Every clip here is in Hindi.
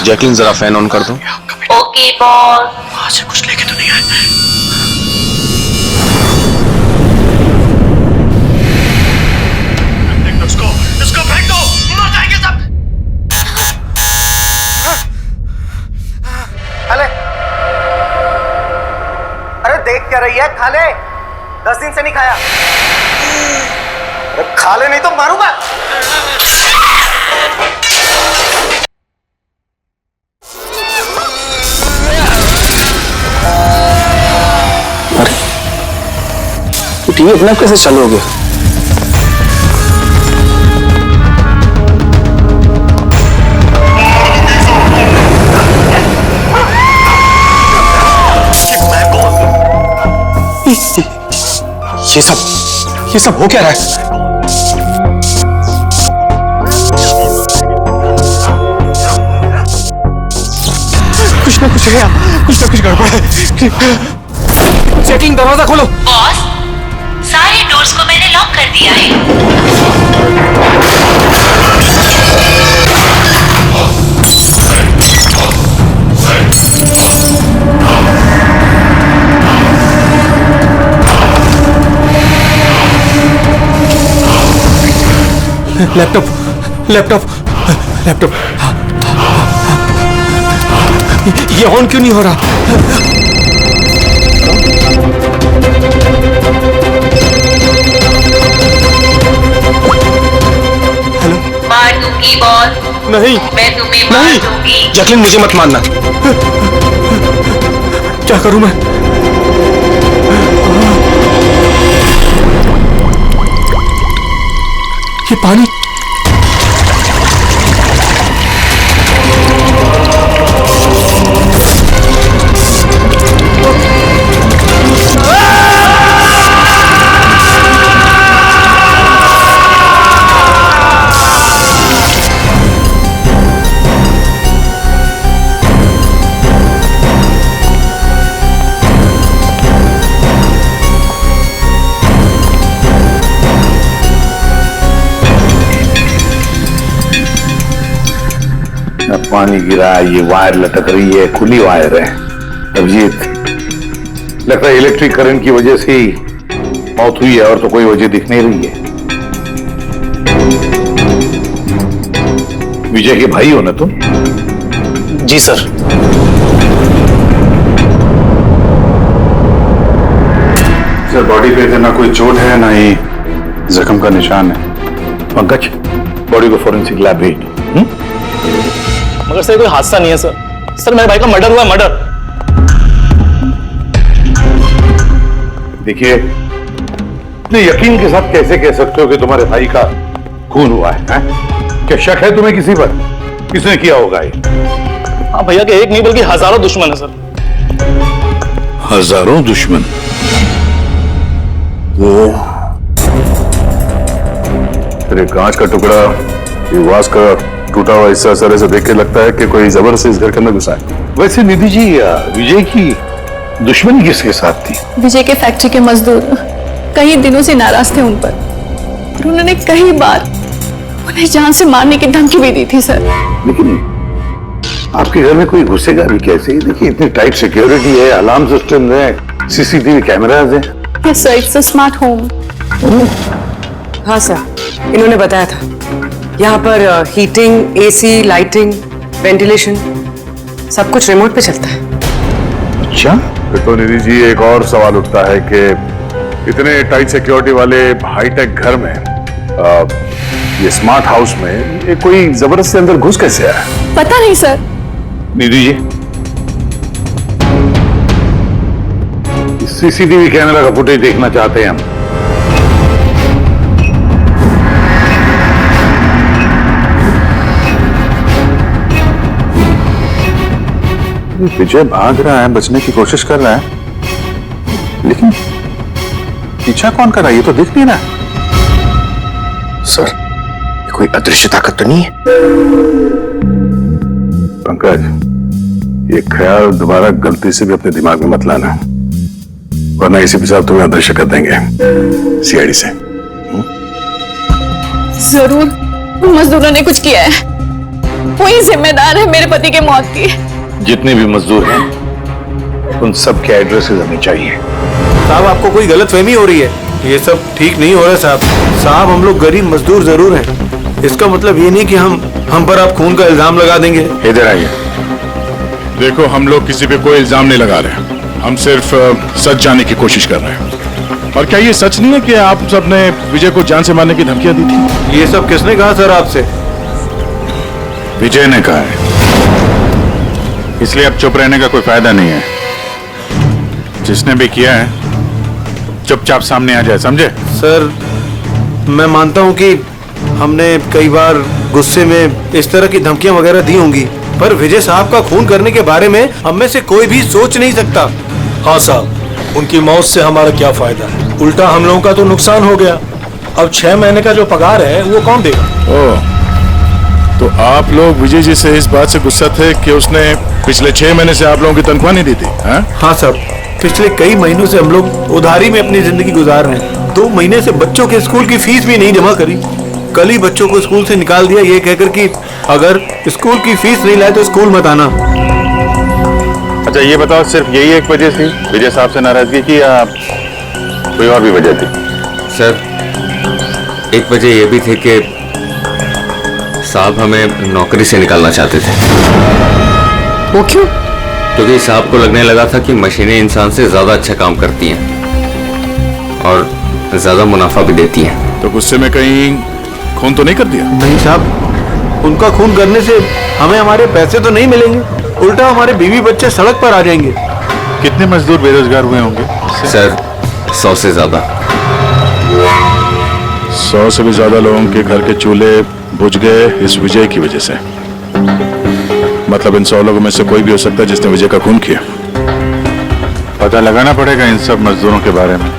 जैकलिन जरा फैन ऑन कर दो। Okay boss. वहां से कुछ लेके तो नहीं आए? इसको फेंक दो, मर जाएंगे सब। खाले, अरे देख क्या रही है? खाले, 10 दिन से नहीं खाया। अरे खा ले नहीं तो मारूंगा। तो टीवी अपने आप कैसे चालू हो गया? ये सब हो क्या रहा है? कुछ ना कुछ गड़बड़ है। चेकिंग, दरवाजा खोलो। बॉस, सारे डोर्स को मैंने लॉक कर दिया है। लैपटॉप ये ऑन क्यों नहीं हो रहा? हेलो? मार दूंगी बॉस, नहीं, मैं तुम्हें मार दूंगी। जैकलिन मुझे मत मारना। क्या करूं मैं? ये पानी पानी गिरा, ये वायर लटक रही है, खुली वायर है। अभिजीत, लगता है इलेक्ट्रिक करंट की वजह से ही मौत हुई है, और तो कोई वजह दिख नहीं रही है। विजय के भाई हो ना तुम? जी सर। सर, बॉडी पे ना कोई चोट है, ना ही जख्म का निशान है। पंकज, बॉडी को फोरेंसिक लैब भेज दो। मगर सर कोई हादसा नहीं है सर। सर मेरे भाई का मर्डर हुआ है, मर्डर। देखिए, इतने यकीन के साथ कैसे कह सकते हो कि तुम्हारे भाई का खून हुआ है? क्या शक है तुम्हें किसी पर? किसने किया होगा ये? हाँ भैया के एक नहीं बल्कि हजारों दुश्मन है सर। हजारों दुश्मन? वो तेरे कांच का टुकड़ा, ये वास का टूटा हुआ हिस्सा सर ऐसे देख के लगता है कि कोई जबरदस्ती इस घर के अंदर घुसा है। वैसे निधि जी, विजय की दुश्मनी किसके साथ थी? विजय के फैक्ट्री के मजदूर कई दिनों से नाराज थे उन पर, और उन्होंने कई बार उन्हें जान से मारने की धमकी भी दी थी सर। लेकिन आपके घर में कोई घुसेगा भी कैसे? देखिए, इतनी टाइट सिक्योरिटी है, अलार्म सिस्टम है, सीसीटीवी कैमराज है। Yes sir, it's a smart home. हाँ सर, इन्होंने बताया था। यहाँ पर हीटिंग, एसी, लाइटिंग, वेंटिलेशन सब कुछ रिमोट पे चलता है। अच्छा, तो निधि जी, एक और सवाल उठता है कि इतने टाइट सिक्योरिटी वाले हाईटेक घर में, ये स्मार्ट हाउस में, ये कोई जबरदस्ती अंदर घुस कैसे आया? पता नहीं sir. Nidhi ji, CCTV camera का फुटेज देखना चाहते हैं हम। विजय भाग रहा है, बचने की कोशिश कर रहा है, लेकिन पीछा कौन कर रहा है ये तो दिख नहीं रहा। सर, ये कोई अदृश्य ताकत तो नहीं है? पंकज, ये ख्याल दोबारा गलती से भी अपने दिमाग में मत लाना, वरना एसीपी साहब तुम्हें अदृश्य कर देंगे सीआईडी से। जरूर मजदूरों ने कुछ किया है, वही जिम्मेदार है मेरे पति के मौत की। जितने भी मजदूर हैं उन सब के एड्रेसेस हमें चाहिए। साहब आपको कोई गलतफहमी हो रही है, ये सब ठीक नहीं हो रहा साहब। साहब हम लोग गरीब मजदूर जरूर हैं, इसका मतलब ये नहीं कि हम पर आप खून का इल्जाम लगा देंगे। इधर आइए। देखो, हम लोग किसी पे कोई इल्जाम नहीं लगा रहे, हम सिर्फ सच जानने की कोशिश कर रहे हैं। और क्या ये सच नहीं है कि आप सबने विजय को जान से मारने की धमकियां दी थी? ये सब किसने कहा सर आपसे? विजय ने कहा है, इसलिए अब चुप रहने का कोई फायदा नहीं है। जिसने भी किया है चुपचाप सामने आ जाए, समझे? सर मैं मानता हूँ कि हमने कई बार गुस्से में इस तरह की धमकियां वगैरह दी होंगी, पर विजय साहब का खून करने के बारे में हम में से कोई भी सोच नहीं सकता। हाँ साहब, उनकी मौत से हमारा क्या फायदा है, उल्टा हम लोगों का तो नुकसान हो गया। अब 6 महीने का जो पगार है वो कौन देगा? ओह, तो आप लोग विजय जी से इस बात से गुस्सा थे कि उसने पिछले 6 महीने से आप लोगों की तनख्वाह नहीं दी थी? हाँ सर, पिछले कई महीनों से हम लोग उधारी में अपनी जिंदगी गुजार रहे हैं। 2 महीने से बच्चों के स्कूल की फीस भी नहीं जमा करी। कल ही बच्चों को स्कूल से निकाल दिया ये कहकर कि अगर स्कूल की फीस नहीं लाए तो स्कूल मत आना। अच्छा ये बताओ, सिर्फ यही एक वजह थी विजय साहब से नाराजगी की या कोई और भी वजह थी? सर एक वजह यह भी थी कि साहब हमें नौकरी से निकालना चाहते थे। वो क्यों? क्योंकि साहब को लगने लगा था कि मशीनें इंसान से ज्यादा अच्छा काम करती हैं और ज्यादा मुनाफा भी देती हैं। तो गुस्से में कहीं खून तो नहीं कर दिया? नहीं साहब, उनका खून करने से हमें हमारे पैसे तो नहीं मिलेंगे, उल्टा हमारे बीवी बच्चे सड़क पर आ जाएंगे। कितने मजदूर बेरोजगार हुए होंगे? सर 100 से ज्यादा। 100 से भी ज्यादा लोगों के घर के चूल्हे बुझ गए इस विजय की वजह से। मतलब इन 100 लोगों में से कोई भी हो सकता है जिसने विजय का खून किया। पता लगाना पड़ेगा इन सब मजदूरों के बारे में,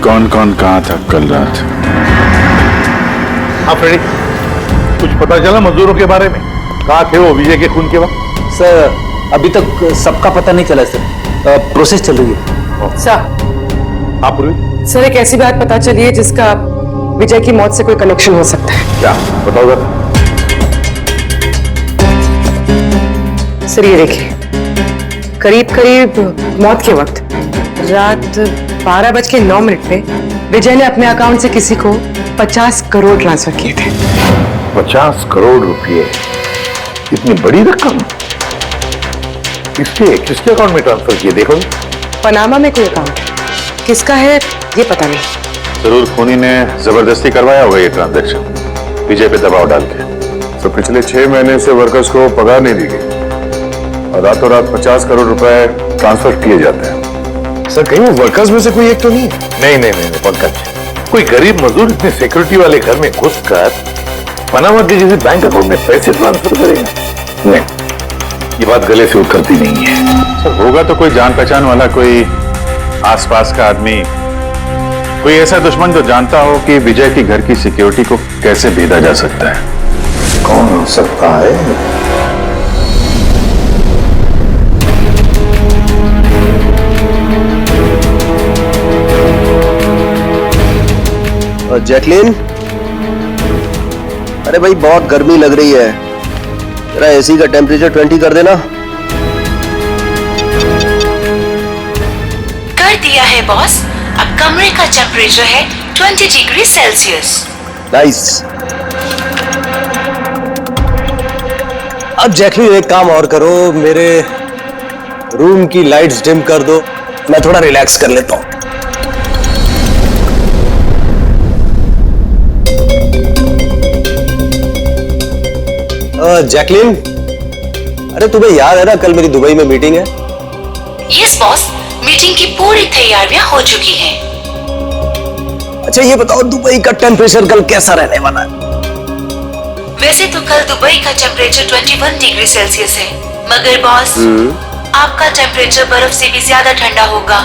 कौन कौन कहाँ था कल रात। हाँ फ्रेडी, कुछ पता चला मजदूरों के बारे में? कहाँ थे वो विजय के खून के वक्त? सर अभी तक सबका पता नहीं चला सर, प्रोसेस चल रही है। सर आप पूर्वी सर एक ऐसी बात पता चली है जिसका विजय की मौत से कोई कनेक्शन हो सकता है। क्या बताओ जरा। सर ये देखिए, करीब करीब मौत के वक्त रात 12:09 पे विजय ने अपने अकाउंट से किसी को 50 करोड़ ट्रांसफर किए थे। 50 करोड़ रुपए, इतनी बड़ी रकम किसके अकाउंट में ट्रांसफर किए? देखो, पनामा में कोई अकाउंट, किसका है ये पता नहीं। जरूर खूनी ने जबरदस्ती करवाया होगा ये ट्रांजैक्शन, विजय पे दबाव डाल के। तो पिछले 6 महीने से वर्कर्स को पगार नहीं दी गई और रातों रात 50 करोड़ रुपए ट्रांसफर किए जाते हैं। सर कहीं वो वर्कर्स में से कोई एक तो नहीं है? नहीं पंकज, कोई गरीब मजदूर इतने सिक्योरिटी वाले घर में घुसकर पनामा के जैसे बैंक अकाउंट में पैसे ट्रांसफर करेगा? नहीं, ये बात गले से उतरती नहीं है। सर होगा तो कोई जान पहचान वाला, कोई आसपास का आदमी, कोई ऐसा दुश्मन जो जानता हो कि विजय की घर की सिक्योरिटी को कैसे भेदा जा सकता है। कौन हो सकता है? जैकलिन, अरे भाई बहुत गर्मी लग रही है, तेरा एसी का टेम्परेचर 20 कर देना। कर दिया है बॉस, अब कमरे का टेम्परेचर है 20 डिग्री सेल्सियस। नाइस। अब जैकलिन एक काम और करो, मेरे रूम की लाइट्स डिम कर दो, मैं थोड़ा रिलैक्स कर लेता हूं। जैकलिन, अरे तुम्हें याद है ना कल मेरी दुबई में मीटिंग है? यस बॉस, मीटिंग की पूरी तैयारियां हो चुकी हैं। अच्छा ये बताओ दुबई का टेम्परेचर कल कैसा रहने वाला है? वैसे तो कल दुबई का टेम्परेचर 21 डिग्री सेल्सियस है, मगर बॉस आपका टेम्परेचर बर्फ से भी ज्यादा ठंडा होगा।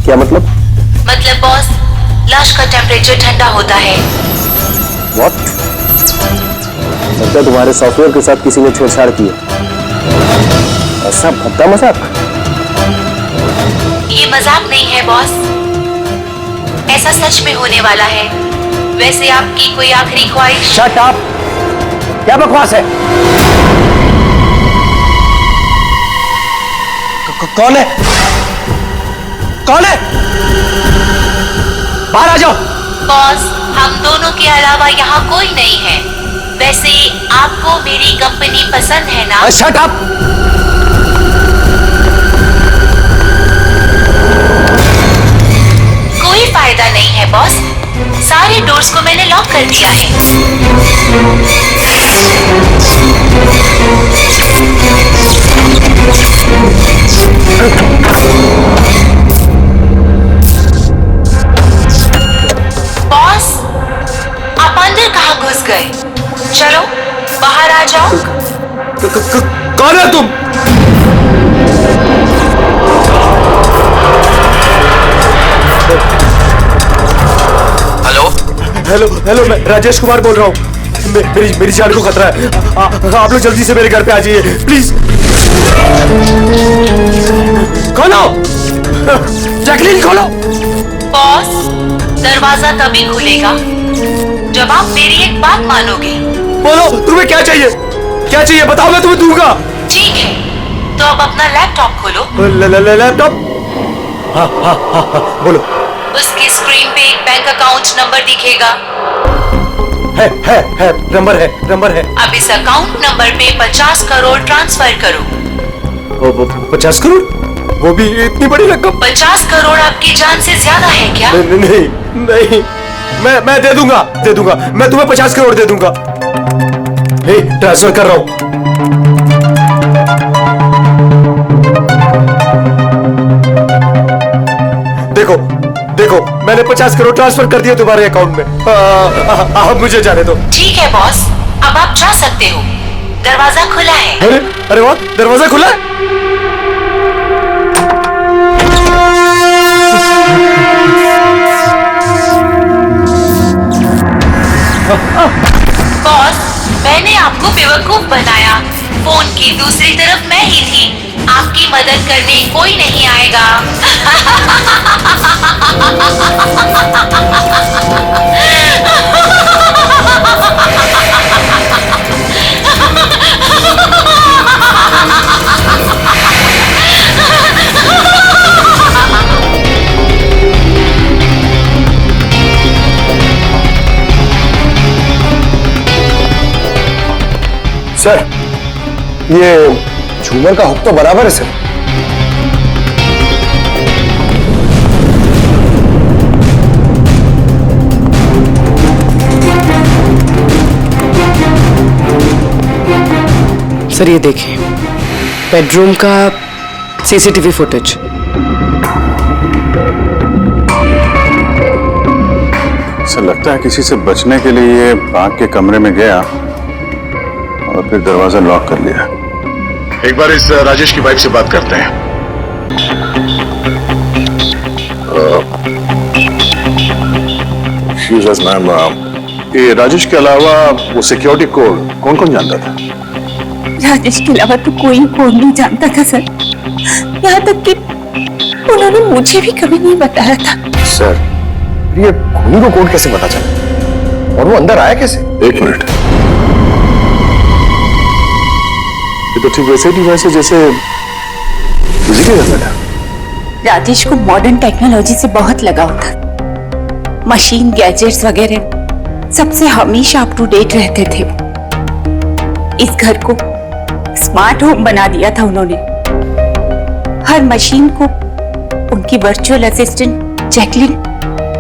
क्या मतलब? मतलब बॉस, लाश का टेम्परेचर ठंडा होता है। What? लगता है तुम्हारे सॉफ्टवेयर के साथ किसी ने छेड़छाड़ की है। ऐसा भद्दा मजाक? ये मजाक नहीं है बॉस, ऐसा सच में होने वाला है। वैसे आपकी कोई आखिरी ख्वाहिश? Shut up! क्या बकवास है? कौन है? कौन है? बाहर आ जाओ। बॉस, हम दोनों के अलावा यहाँ कोई नहीं है। वैसे आपको मेरी कंपनी पसंद है ना? Shut up! कोई फायदा नहीं है बॉस, सारे डोर्स को मैंने लॉक कर दिया है। बॉस, आप अंदर कहाँ घुस गए? चलो बाहर आ जाओ। कौन है तुम? हेलो हेलो हेलो, मैं राजेश कुमार बोल रहा हूँ। मेरी जान को खतरा है। आप लोग जल्दी से मेरे घर पे आ जाइए प्लीज। खोलो जैकलीन, खोलो। बॉस, दरवाजा तभी खुलेगा जब आप मेरी एक बात मानोगे। बोलो तुम्हें क्या चाहिए? क्या चाहिए बताओ, मैं तुम्हें दूंगा। ठीक है, तो अब अपना लैपटॉप खोलो। लैपटॉप? हाँ हाँ हाँ हाँ, बोलो। उसकी स्क्रीन पे एक बैंक अकाउंट नंबर दिखेगा। है नंबर है। अब इस अकाउंट नंबर पे 50 करोड़ ट्रांसफर करो। 50 करोड़? वो भी इतनी बड़ी रकम? 50 करोड़ आपकी जान से ज्यादा है क्या? नहीं, मैं दे दूंगा। मैं तुम्हें 50 करोड़ दे दूंगा। ट्रांसफर कर रहा हूं। देखो मैंने 50 करोड़ ट्रांसफर कर दिए तुम्हारे अकाउंट में। अब मुझे जाने दो। ठीक है बॉस, अब आप जा सकते हो। दरवाजा खुला है। अरे वाह, दरवाजा खुला है। बॉस, मैंने आपको बेवकूफ बनाया। फोन की दूसरी तरफ मैं ही थी। आपकी मदद करने कोई नहीं आएगा। सर, ये झूमर का हुक तो बराबर है सर। सर ये देखिए, बेडरूम का सीसीटीवी फुटेज। सर लगता है किसी से बचने के लिए ये आग के कमरे में गया और फिर दरवाजा लॉक कर लिया। एक बार इस राजेश की वाइफ से बात करते हैं। मैम, ये राजेश के अलावा वो सिक्योरिटी कोड कौन कौन जानता था? राजेश के अलावा तो कोई कोड नहीं जानता था सर। यहाँ तक कि उन्होंने मुझे भी कभी नहीं बताया था। सर, ये खूनी को कोड कैसे पता चला और वो अंदर आया कैसे? एक मिनट, ये तो ठीक वैसे डिवाइस है जैसे किसी के घर में था। राजेश को मॉडर्न टेक्नोलॉजी से बहुत लगाव था। मशीन, गैजेट्स वगैरह सबसे हमेशा अप टू डेट रहते थे। इस घर को स्मार्ट होम बना दिया था उन्होंने। हर मशीन को उनकी वर्चुअल असिस्टेंट जैकलीन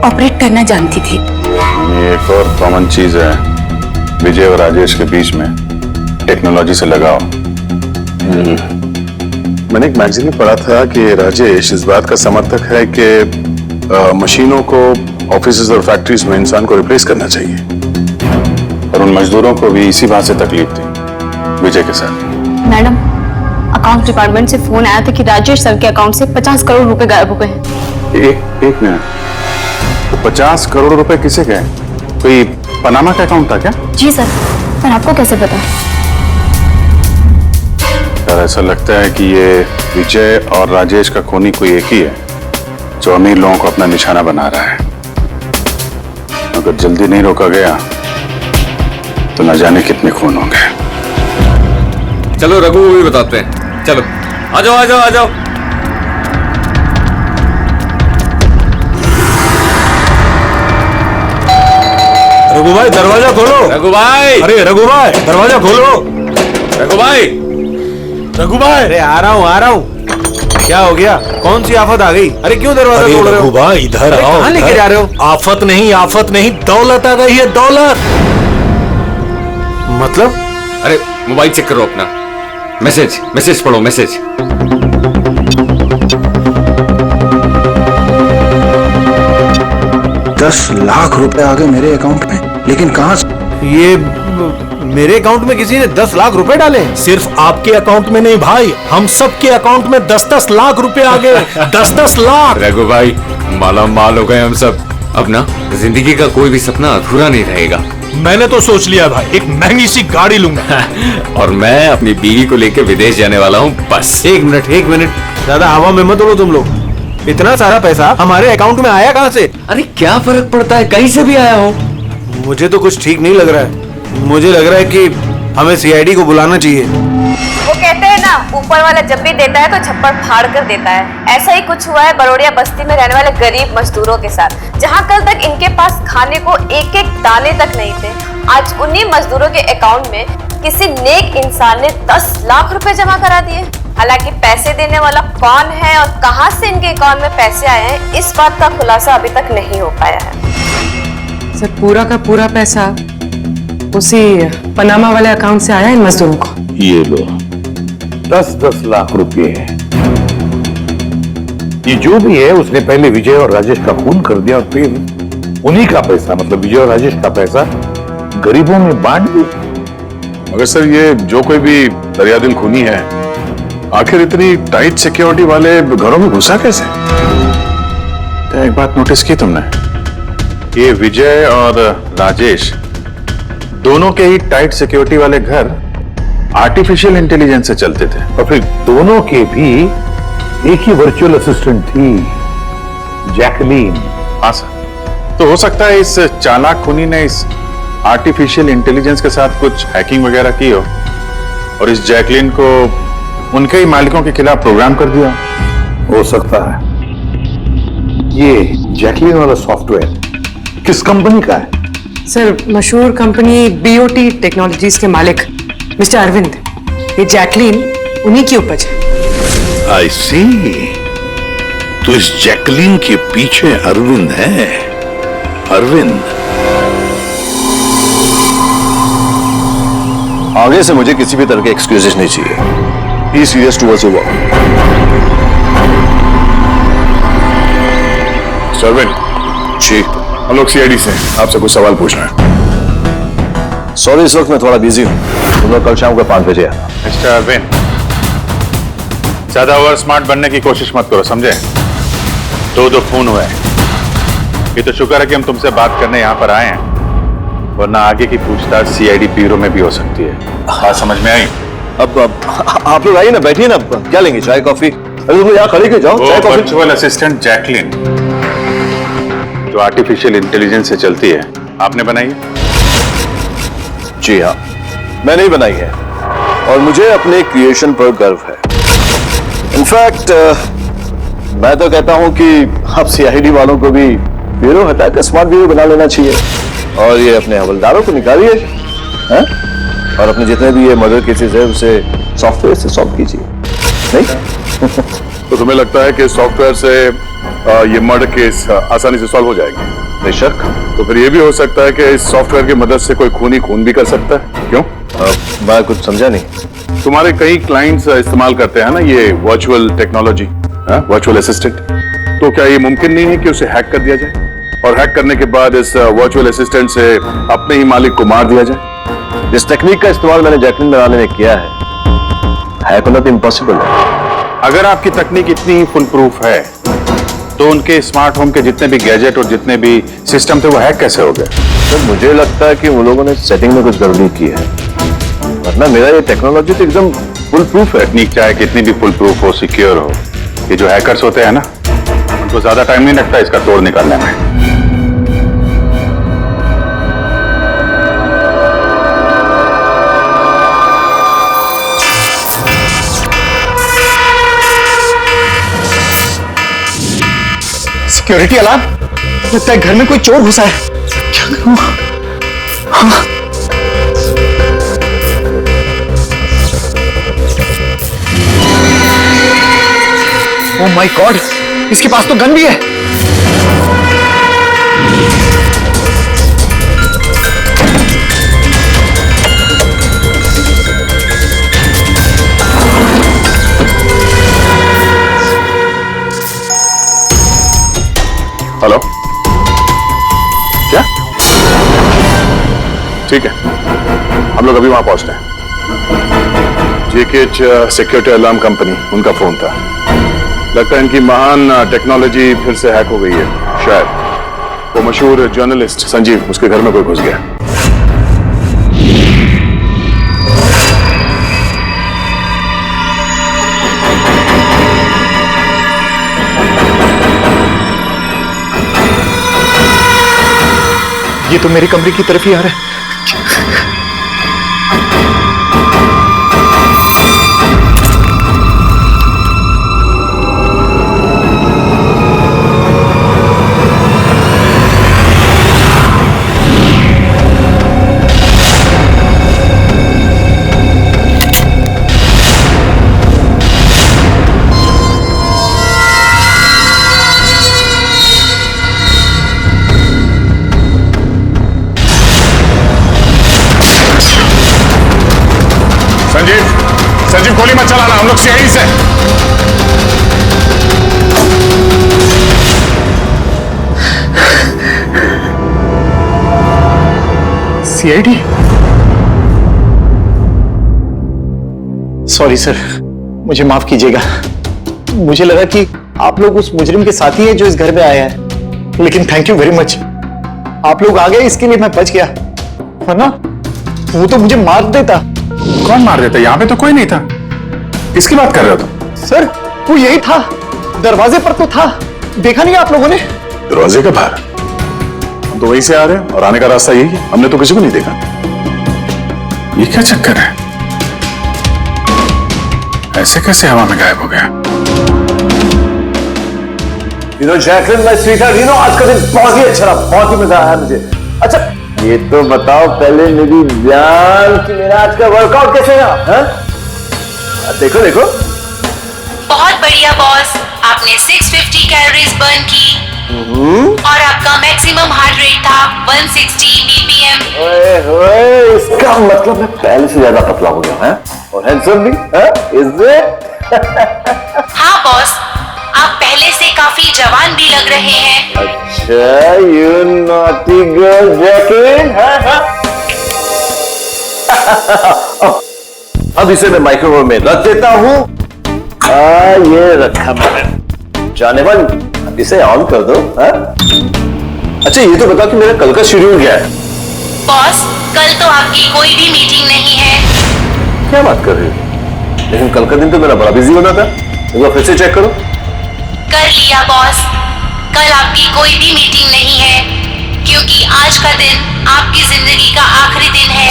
ऑपरेट करना जानती थी। ये एक और कॉमन चीज है विजय और राजेश के बीच में, टेक्नोलॉजी से लगाव। मैंने एक मैगजीन में पढ़ा था कि राजेश इस बात का समर्थक है कि मशीनों को ऑफिसेज और फैक्ट्रीज में इंसान को रिप्लेस करना चाहिए, और उन मजदूरों को भी इसी बात से तकलीफ थी विजय के साथ। मैडम, अकाउंट डिपार्टमेंट से फोन आया था कि राजेश सर के अकाउंट से 50 करोड़ रुपए गायब हो गए हैं। एक मिनट, तो 50 करोड़ रुपए किसे गए? कोई पनामा का अकाउंट था क्या? जी सर, पर आपको कैसे पता? यार ऐसा लगता है कि ये विजय और राजेश का खूनी कोई एक ही है जो अमीर लोगों को अपना निशाना बना रहा है। अगर जल्दी नहीं रोका गया तो न जाने कितने खून होंगे। चलो रघु को भी बताते हैं। चलो आ जाओ आ जाओ आ जाओ। रघु भाई दरवाजा खोलो। रघु भाई, अरे रघु भाई दरवाजा खोलो। रघु भाई, रघु भाई, अरे आ रहा हूँ। क्या हो गया? कौन सी आफत आ गई? अरे क्यों दरवाजा तोड़ रहे हो? रघु भाई इधर आओ। कहाँ लेके जा रहे हो? आफत नहीं दौलत आ गई है, दौलत। मतलब? अरे मोबाइल चेक करो अपना। मैसेज पढ़ो, मैसेज। 10 लाख रुपए आ गए मेरे अकाउंट में, लेकिन कहां से? ये मेरे अकाउंट में किसी ने 10 लाख रुपए डाले? सिर्फ आपके अकाउंट में नहीं भाई, हम सबके अकाउंट में 10-10 लाख रुपए आ गए। 10-10 लाख। रघु भाई माला माल हो गए हम सब। अब ना जिंदगी का कोई भी सपना अधूरा नहीं रहेगा। मैंने तो सोच लिया भाई, एक महंगी सी गाड़ी लूंगा। और मैं अपनी बीवी को लेकर विदेश जाने वाला हूँ बस। एक मिनट, ज्यादा हवा में मत उड़ो तुम लोग। इतना सारा पैसा हमारे अकाउंट में आया कहाँ से? अरे क्या फर्क पड़ता है, कहीं से भी आया हो। मुझे तो कुछ ठीक नहीं लग रहा है। मुझे लग रहा है कि हमें सीआईडी को बुलाना चाहिए। वो कहते हैं ना, ऊपर वाला जब भी देता है तो छप्पर फाड़ कर देता है। ऐसा ही कुछ हुआ है बरोड़िया बस्ती में रहने वाले गरीब मजदूरों के साथ, जहां कल तक इनके पास खाने को एक एक दाने तक नहीं थे। आज उन्हीं मजदूरों के अकाउंट में किसी नेक इंसान ने 10 लाख रुपए जमा करा दिए। हालांकि पैसे देने वाला कौन है और कहां से इनके अकाउंट में पैसे आए हैं, इस बात का खुलासा अभी तक नहीं हो पाया है। सर पूरा का पूरा पैसा उसी पनामा वाले अकाउंट से आया इन मजदूरों को। ये लो 10-10 लाख रुपए हैं। ये जो भी है उसने पहले विजय और राजेश का खून कर दिया और फिर उन्हीं का पैसा, मतलब विजय और राजेश का पैसा गरीबों में बांट दिया। मगर सर ये जो कोई भी दरियादिल खूनी है, आखिर इतनी टाइट सिक्योरिटी वाले घरों में घुसा कैसे? तो एक बात नोटिस की तुमने, ये विजय और राजेश दोनों के ही टाइट सिक्योरिटी वाले घर आर्टिफिशियल इंटेलिजेंस से चलते थे, और फिर दोनों के भी एक ही वर्चुअल असिस्टेंट थी, जैकलीन। हाँ सर, तो हो सकता है इस चालाक खूनी ने इस आर्टिफिशियल इंटेलिजेंस के साथ कुछ हैकिंग वगैरह की हो और इस जैकलीन को उनके ही मालिकों के खिलाफ प्रोग्राम कर दिया। हो सकता है। ये जैकलीन वाला सॉफ्टवेयर किस कंपनी का है? सर मशहूर कंपनी बीओटी टेक्नोलॉजीज के मालिक मिस्टर अरविंद, ये जैकलीन उन्हीं की उपज है। आई सी, तो इस जैकलीन के पीछे अरविंद है। अरविंद, आगे से मुझे किसी भी तरह के एक्सक्यूजेस नहीं चाहिए। Be serious towards your work. Arvind ji, हम लोग सीआईडी से आपसे कुछ सवाल पूछना है। सॉरी, इस वक्त मैं थोड़ा बिजी हूँ। तुम लोग कल शाम को 5 बजे आना। मिस्टर अरविंद, ज्यादा ओवर स्मार्ट बनने की कोशिश मत करो, समझे? 2 खून हुए। ये तो शुक्र है कि हम तुमसे बात करने यहाँ पर आए हैं, वरना आगे की पूछताछ सीआईडी ब्यूरो में भी हो सकती है। बात समझ में आई? अब आप लोग आइए ना, बैठिए ना। क्या लेंगे, चाय कॉफी? अरे तुम यहाँ खड़े क्यों जाओ? चाय कॉफी। वर्चुअल असिस्टेंट जैकलीन जो आर्टिफिशियल इंटेलिजेंस से चलती है, आपने बनाई है? जी हाँ, मैंने ही बनाई है और मुझे अपने क्रिएशन पर गर्व है। इनफैक्ट मैं तो कहता हूं कि आप सीआईडी वालों को भी ब्यूरो हटाकर स्मार्ट ब्यूरो बना लेना चाहिए और ये अपने हवलदारों को निकालिए और अपने जितने भी ये मर्डर केसेस है उसे सॉफ्टवेयर से सॉल्व कीजिए। नहीं? तो तुम्हें लगता है कि सॉफ्टवेयर से ये मर्डर केस आसानी से सॉल्व हो जाएगी? बेशक। तो फिर ये भी हो सकता है कि इस सॉफ्टवेयर की मदद से कोई खूनी खून भी कर सकता है। क्यों? मैं कुछ समझा नहीं। तुम्हारे कई क्लाइंट्स इस्तेमाल करते हैं ना ये वर्चुअल टेक्नोलॉजी, वर्चुअल असिस्टेंट। तो क्या ये मुमकिन नहीं है कि उसे हैक कर दिया जाए और हैक करने के बाद इस वर्चुअल असिस्टेंट से अपने ही मालिक को मार दिया जाए? इस टेक्निक का इस्तेमाल मैंने जैकलीन बनाने में किया है। हैक होना तो इम्पॉसिबल है। अगर आपकी तकनीक इतनी ही फुल प्रूफ है तो उनके स्मार्ट होम के जितने भी गैजेट और जितने भी सिस्टम थे वो हैक कैसे हो गए? सर मुझे लगता है कि वो लोगों ने सेटिंग में कुछ गड़बड़ी की है, वरना मेरा ये टेक्नोलॉजी तो एकदम फुल प्रूफ है। तकनीक चाहे कितनी भी फुल प्रूफ हो, सिक्योर हो, ये जो हैकर्स होते हैं ना, उनको ज्यादा टाइम नहीं लगता इसका तोड़ निकालने में। सिक्योरिटी अलार्म, लगता है घर में कोई चोर घुसा है। क्या करूं? हाँ। ओह माय गॉड, इसके पास तो गन भी है। हेलो, क्या? ठीक है, हम लोग अभी वहां पहुंचते हैं। जेकेएच सिक्योरिटी अलार्म कंपनी, उनका फोन था। लगता है इनकी महान टेक्नोलॉजी फिर से हैक हो गई है। शायद वो मशहूर जर्नलिस्ट संजीव, उसके घर में कोई घुस गया। ये तो मेरी कमरे की तरफ ही आ रहा है। संजीव गोली मत चलाना, हम लोग सीआईडी से। सीआईडी? सॉरी सर, मुझे माफ कीजिएगा। मुझे लगा कि आप लोग उस मुजरिम के साथी हैं जो इस घर में आया है, लेकिन थैंक यू वेरी मच, आप लोग आ गए, इसके लिए मैं बच गया, वरना वो तो मुझे मार देता। कौन मार देता? यहाँ पे तो कोई नहीं था। किसकी बात कर रहे हो तुम? सर वो यही था, दरवाजे पर तो था, देखा नहीं आप लोगों ने? दरवाजे के बाहर? हम तो वहीं से आ रहे हैं और आने का रास्ता यही है, हमने तो किसी को नहीं देखा। ये क्या चक्कर है? ऐसे कैसे हवा में गायब हो गया? जैकलिन माय स्वीटहार्ट, आज का दिन बहुत ही अच्छा रहा, बहुत ही मजा आया मुझे। अच्छा ये तो बताओ पहले मेरी जान कि मेरा आज का वर्कआउट कैसे रहा? देखो देखो। बहुत बढ़िया बॉस, आपने 650 कैलोरीज बर्न की और आपका मैक्सिमम हार्ट रेट था 160 बीपीएम। ओए ओए, इसका मतलब मैं पहले से ज्यादा पतला हो गया है और हैंडसम भी, इज इट? हाँ बॉस, आप पहले से काफी जवान भी लग रहे हैं। अच्छा, यू नॉटी गर्ल जैकलिन। अब इसे मैं माइक्रोवेव में रख देता हूँ। ये रखा मैंने। जाने मन, अब इसे ऑन कर दो। अच्छा ये तो बताओ कि मेरा कल का शेड्यूल क्या है? बॉस, कल तो आपकी कोई भी मीटिंग नहीं है। क्या बात कर रही हो? लेकिन कल का दिन तो मेरा बड़ा बिजी होना था। एक बार फिर से चेक करो। कर लिया बॉस, कल आपकी कोई भी मीटिंग नहीं है, क्योंकि आज का दिन आपकी जिंदगी का आखिरी दिन है।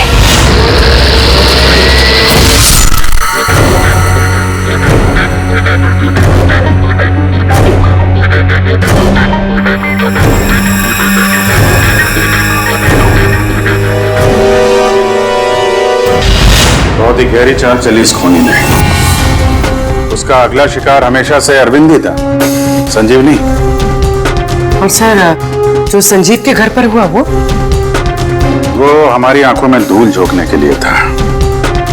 बहुत ही गहरी चाल चली इस खूनी में। उसका अगला शिकार हमेशा से अरविंद ही था, संजीव नहीं। और सर, जो संजीव के घर पर हुआ वो हमारी आंखों में धूल झोंकने के लिए था।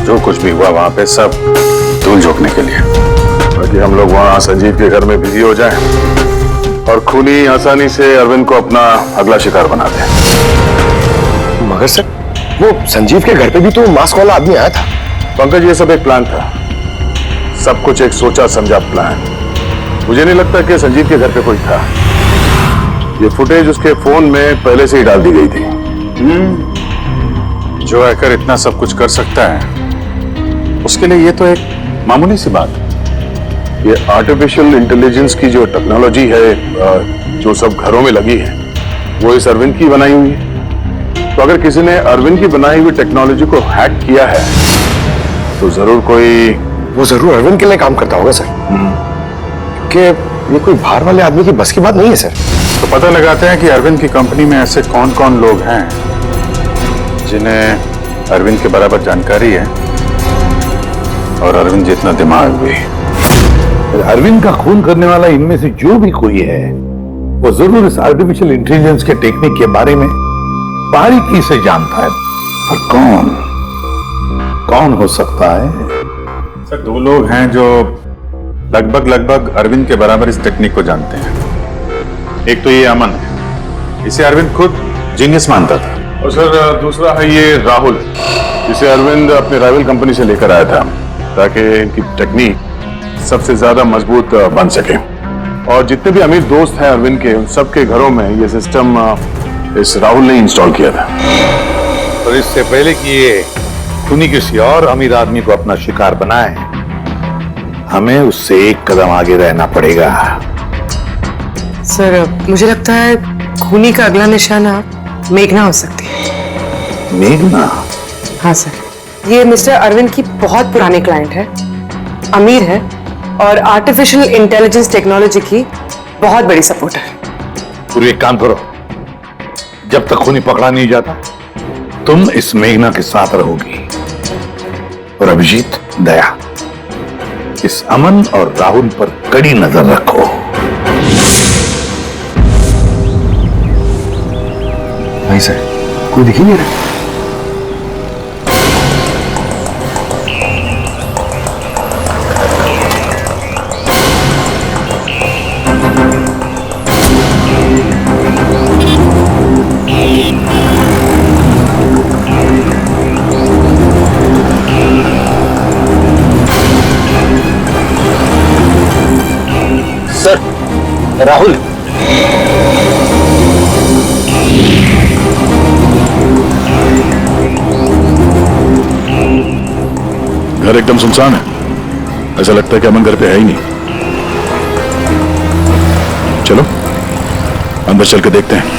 जो कुछ भी हुआ वहां पे सब धूल झोंकने के लिए, ताकि हम लोग वहां संजीव के घर में बिजी हो जाएं और खूनी आसानी से अरविंद को अपना अगला शिकार बना दे। मगर सर, वो संजीव के घर पे भी तो मास्क वाला आदमी आया था। पंकज, ये सब एक प्लान था, सब कुछ एक सोचा समझा प्लान। मुझे नहीं लगता कि संजीव के घर पे कोई था। ये फुटेज उसके फोन में पहले से ही डाल दी गई थी। जो हैकर इतना सब कुछ कर सकता है, उसके लिए ये तो एक मामूली सी बात है। ये आर्टिफिशियल इंटेलिजेंस की जो टेक्नोलॉजी है, जो सब घरों में लगी है, वो इस अरविंद की बनाई हुई है। तो अगर किसी ने अरविंद की बनाई हुई टेक्नोलॉजी को हैक किया है, तो जरूर कोई, वो जरूर अरविंद के लिए काम करता होगा सर, क्योंकि ये कोई बाहर वाले आदमी की बस की बात नहीं है सर। तो पता लगाते हैं कि अरविंद की कंपनी में ऐसे कौन कौन लोग हैं जिन्हें अरविंद के बराबर जानकारी है और अरविंद जितना दिमाग भी। अरविंद का खून करने वाला इनमें से जो भी कोई है वो जरूर इस आर्टिफिशियल इंटेलिजेंस के टेक्निक के बारे में बारीकी से जानता है, पर कौन हो सकता है? सर 2 लोग हैं जो लगभग अरविंद के बराबर इस टेक्निक को जानते हैं। एक तो ये अमन है, इसे अरविंद खुद जीनियस मानता था, और सर दूसरा है ये राहुल, जिसे अरविंद अपने राइवल कंपनी से लेकर आया था ताकि इनकी टेक्निक सबसे ज्यादा मजबूत बन सके। और जितने भी अमीर दोस्त हैं अरविंद के, उन सबके घरों में ये सिस्टम इस राहुल ने इंस्टॉल किया था। और इससे पहले कि ये खूनी किसी और अमीर आदमी को अपना शिकार बनाए, हमें उससे एक कदम आगे रहना पड़ेगा। सर मुझे लगता है खूनी का अगला निशाना मेघना हो सकती है। मेघना? हाँ सर, ये मिस्टर अरविंद की बहुत पुरानी क्लाइंट है, अमीर है और आर्टिफिशियल इंटेलिजेंस टेक्नोलॉजी की बहुत बड़ी सपोर्टर है। पूरी एक काम करो, जब तक खूनी पकड़ा नहीं जाता तुम इस मेघना के साथ रहोगी, और अभिजीत, दया, इस अमन और राहुल पर कड़ी नजर रखो। नहीं सर, कोई दिख ही नहीं रहा। सर, राहुल। घर एकदम सुनसान है, ऐसा लगता है कि अमन घर पे है ही नहीं। चलो अंदर चल के देखते हैं।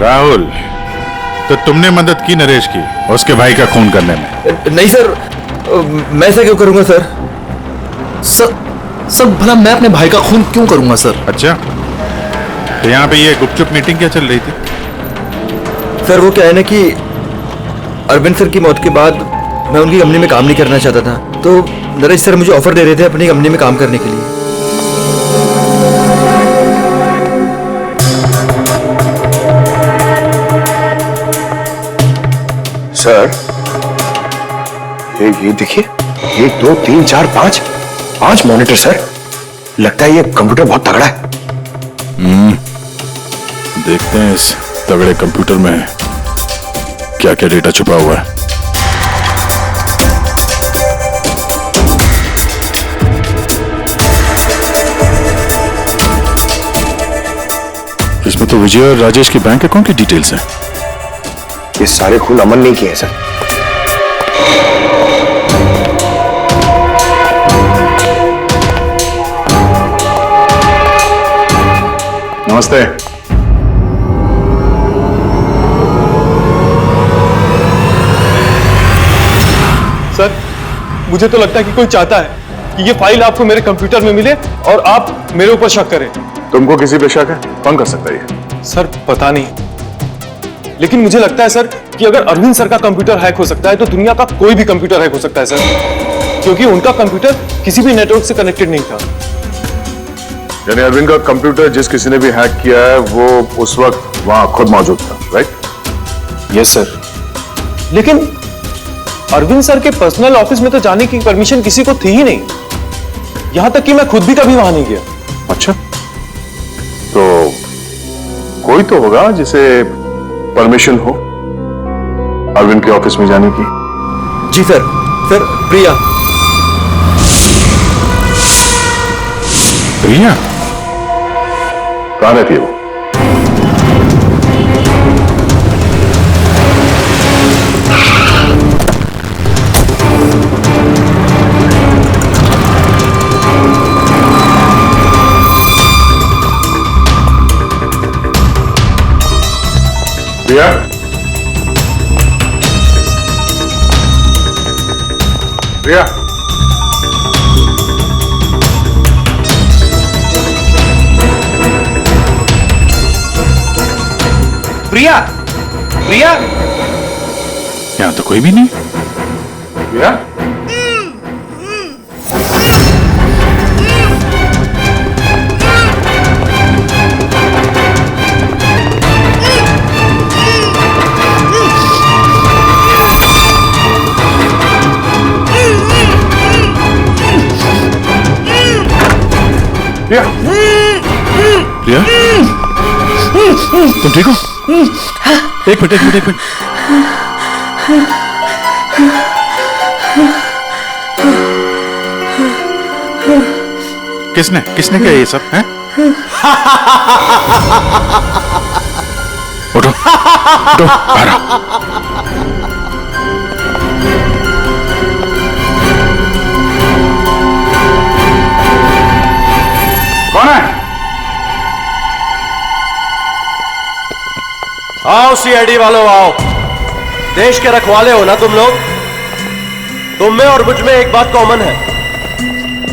राहुल, तो तुमने मदद की नरेश की उसके भाई का खून करने में? नहीं सर, मैं ऐसा क्यों करूंगा सर? सर भला मैं अपने भाई का खून क्यों करूंगा सर? अच्छा, तो यहाँ पे ये गुपचुप मीटिंग क्या चल रही थी? सर वो क्या है ना कि अरविंद सर की मौत के बाद मैं उनकी कंपनी में काम नहीं करना चाहता था, तो नरेश सर मुझे ऑफर दे रहे थे अपनी कंपनी में काम करने के लिए। सर ये देखिए, 1 2 3 4 5 मॉनिटर सर। लगता है ये कंप्यूटर बहुत तगड़ा है। देखते हैं इस तगड़े कंप्यूटर में क्या क्या डेटा छुपा हुआ है। इसमें तो विजय और राजेश के बैंक अकाउंट की डिटेल्स हैं। ये सारे खून अमन नहीं किए हैं सर। नमस्ते। सर मुझे तो लगता है कि कोई चाहता है कि ये फाइल आपको मेरे कंप्यूटर में मिले और आप मेरे ऊपर शक करें। तुमको किसी पे शक है? कौन कर सकता है ये? सर पता नहीं, लेकिन मुझे लगता है सर कि अगर अरविंद सर का कंप्यूटर हैक हो सकता है तो दुनिया का कोई भी कंप्यूटर हैक हो सकता है सर, क्योंकि उनका कंप्यूटर किसी भी नेटवर्क से कनेक्टेड नहीं था। यानी अरविंद का कंप्यूटर जिस किसी ने भी हैक किया है वो उस वक्त वहां खुद मौजूद था, राइट? Yes sir. लेकिन अरविंद सर के पर्सनल ऑफिस में तो जाने की परमिशन किसी को थी ही नहीं, यहां तक कि मैं खुद भी कभी वहां नहीं गया। अच्छा, तो कोई तो होगा जिसे परमिशन हो अरविंद के ऑफिस में जाने की। जी सर। सर प्रिया। प्रिया कहां रहती है वो? प्रिया, प्रिया, प्रिया, यहाँ तो कोई भी नहीं। प्रिया, प्रिया, प्रिया, तुम ठीक हो? एक मिनट, एक मिनट, एक मिनट। किसने किसने किया ये सब है? उठो, उठो, बाहर आओ। कौन है? आओ सीआईडी वालों, आओ। देश के रखवाले हो ना तुम लोग? तुम में और मुझ में एक बात कॉमन है,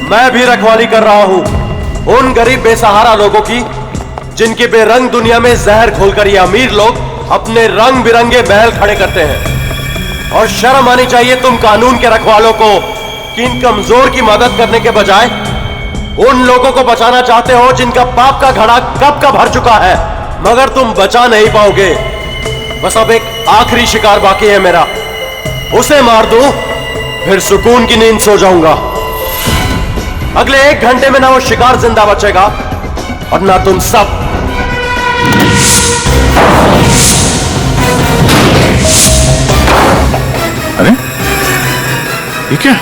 मैं भी रखवाली कर रहा हूं उन गरीब बेसहारा लोगों की जिनकी बेरंग दुनिया में जहर खोलकर ये अमीर लोग अपने रंग बिरंगे महल खड़े करते हैं। और शर्म आनी चाहिए तुम कानून के रखवालों को कि इन कमजोर की मदद करने के बजाय उन लोगों को बचाना चाहते हो जिनका पाप का घड़ा कब का भर चुका है, मगर तुम बचा नहीं पाओगे। बस अब एक आखिरी शिकार बाकी है मेरा, उसे मार दूं फिर सुकून की नींद सो जाऊंगा। अगले 1 घंटे में ना वो शिकार जिंदा बचेगा और ना तुम सब। अरे ये क्या?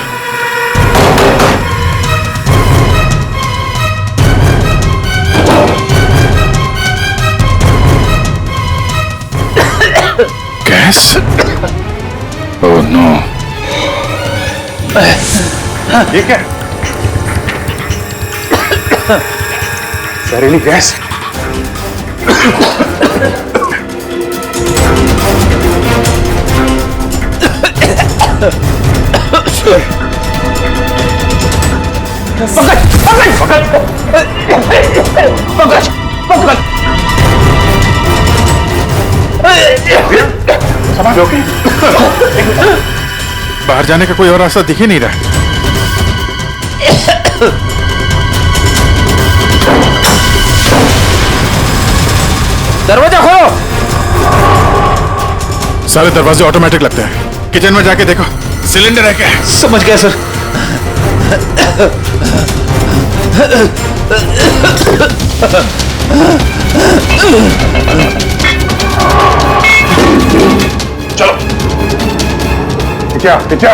गैस? Oh no. ये क्या? जहरीली गैस। समाज ओके? बाहर जाने का कोई और रास्ता दिख ही नहीं रहा। दरवाजा खोलो। सारे दरवाजे ऑटोमेटिक लगते हैं। किचन में जाके देखो सिलेंडर है क्या? समझ गया सर। चलो क्या क्या?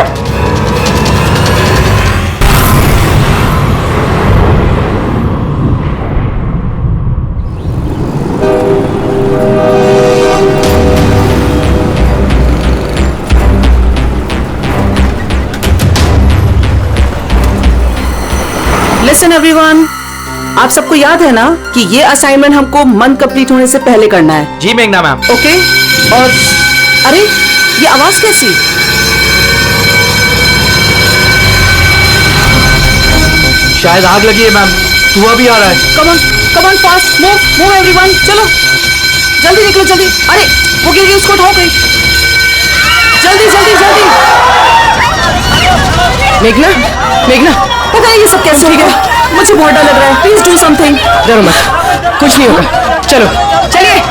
लिसन एवरीवन, आप सबको याद है ना कि ये असाइनमेंट हमको मंथ कंप्लीट होने से पहले करना है। जी मेघना मैम। ओके? और अरे ये आवाज कैसी? शायद आग लगी है मैम, धुआं भी आ रहा है। Come on fast, move everyone, चलो जल्दी निकलो जल्दी। अरे वो गिर गई, उसको उठाओ कहीं, जल्दी जल्दी जल्दी। मेघना, पता है ये सब कैसे हो गया? मुझे बहुत डर लग रहा है, प्लीज डू समथिंग। डरो मत, कुछ नहीं होगा, चलो चलिए।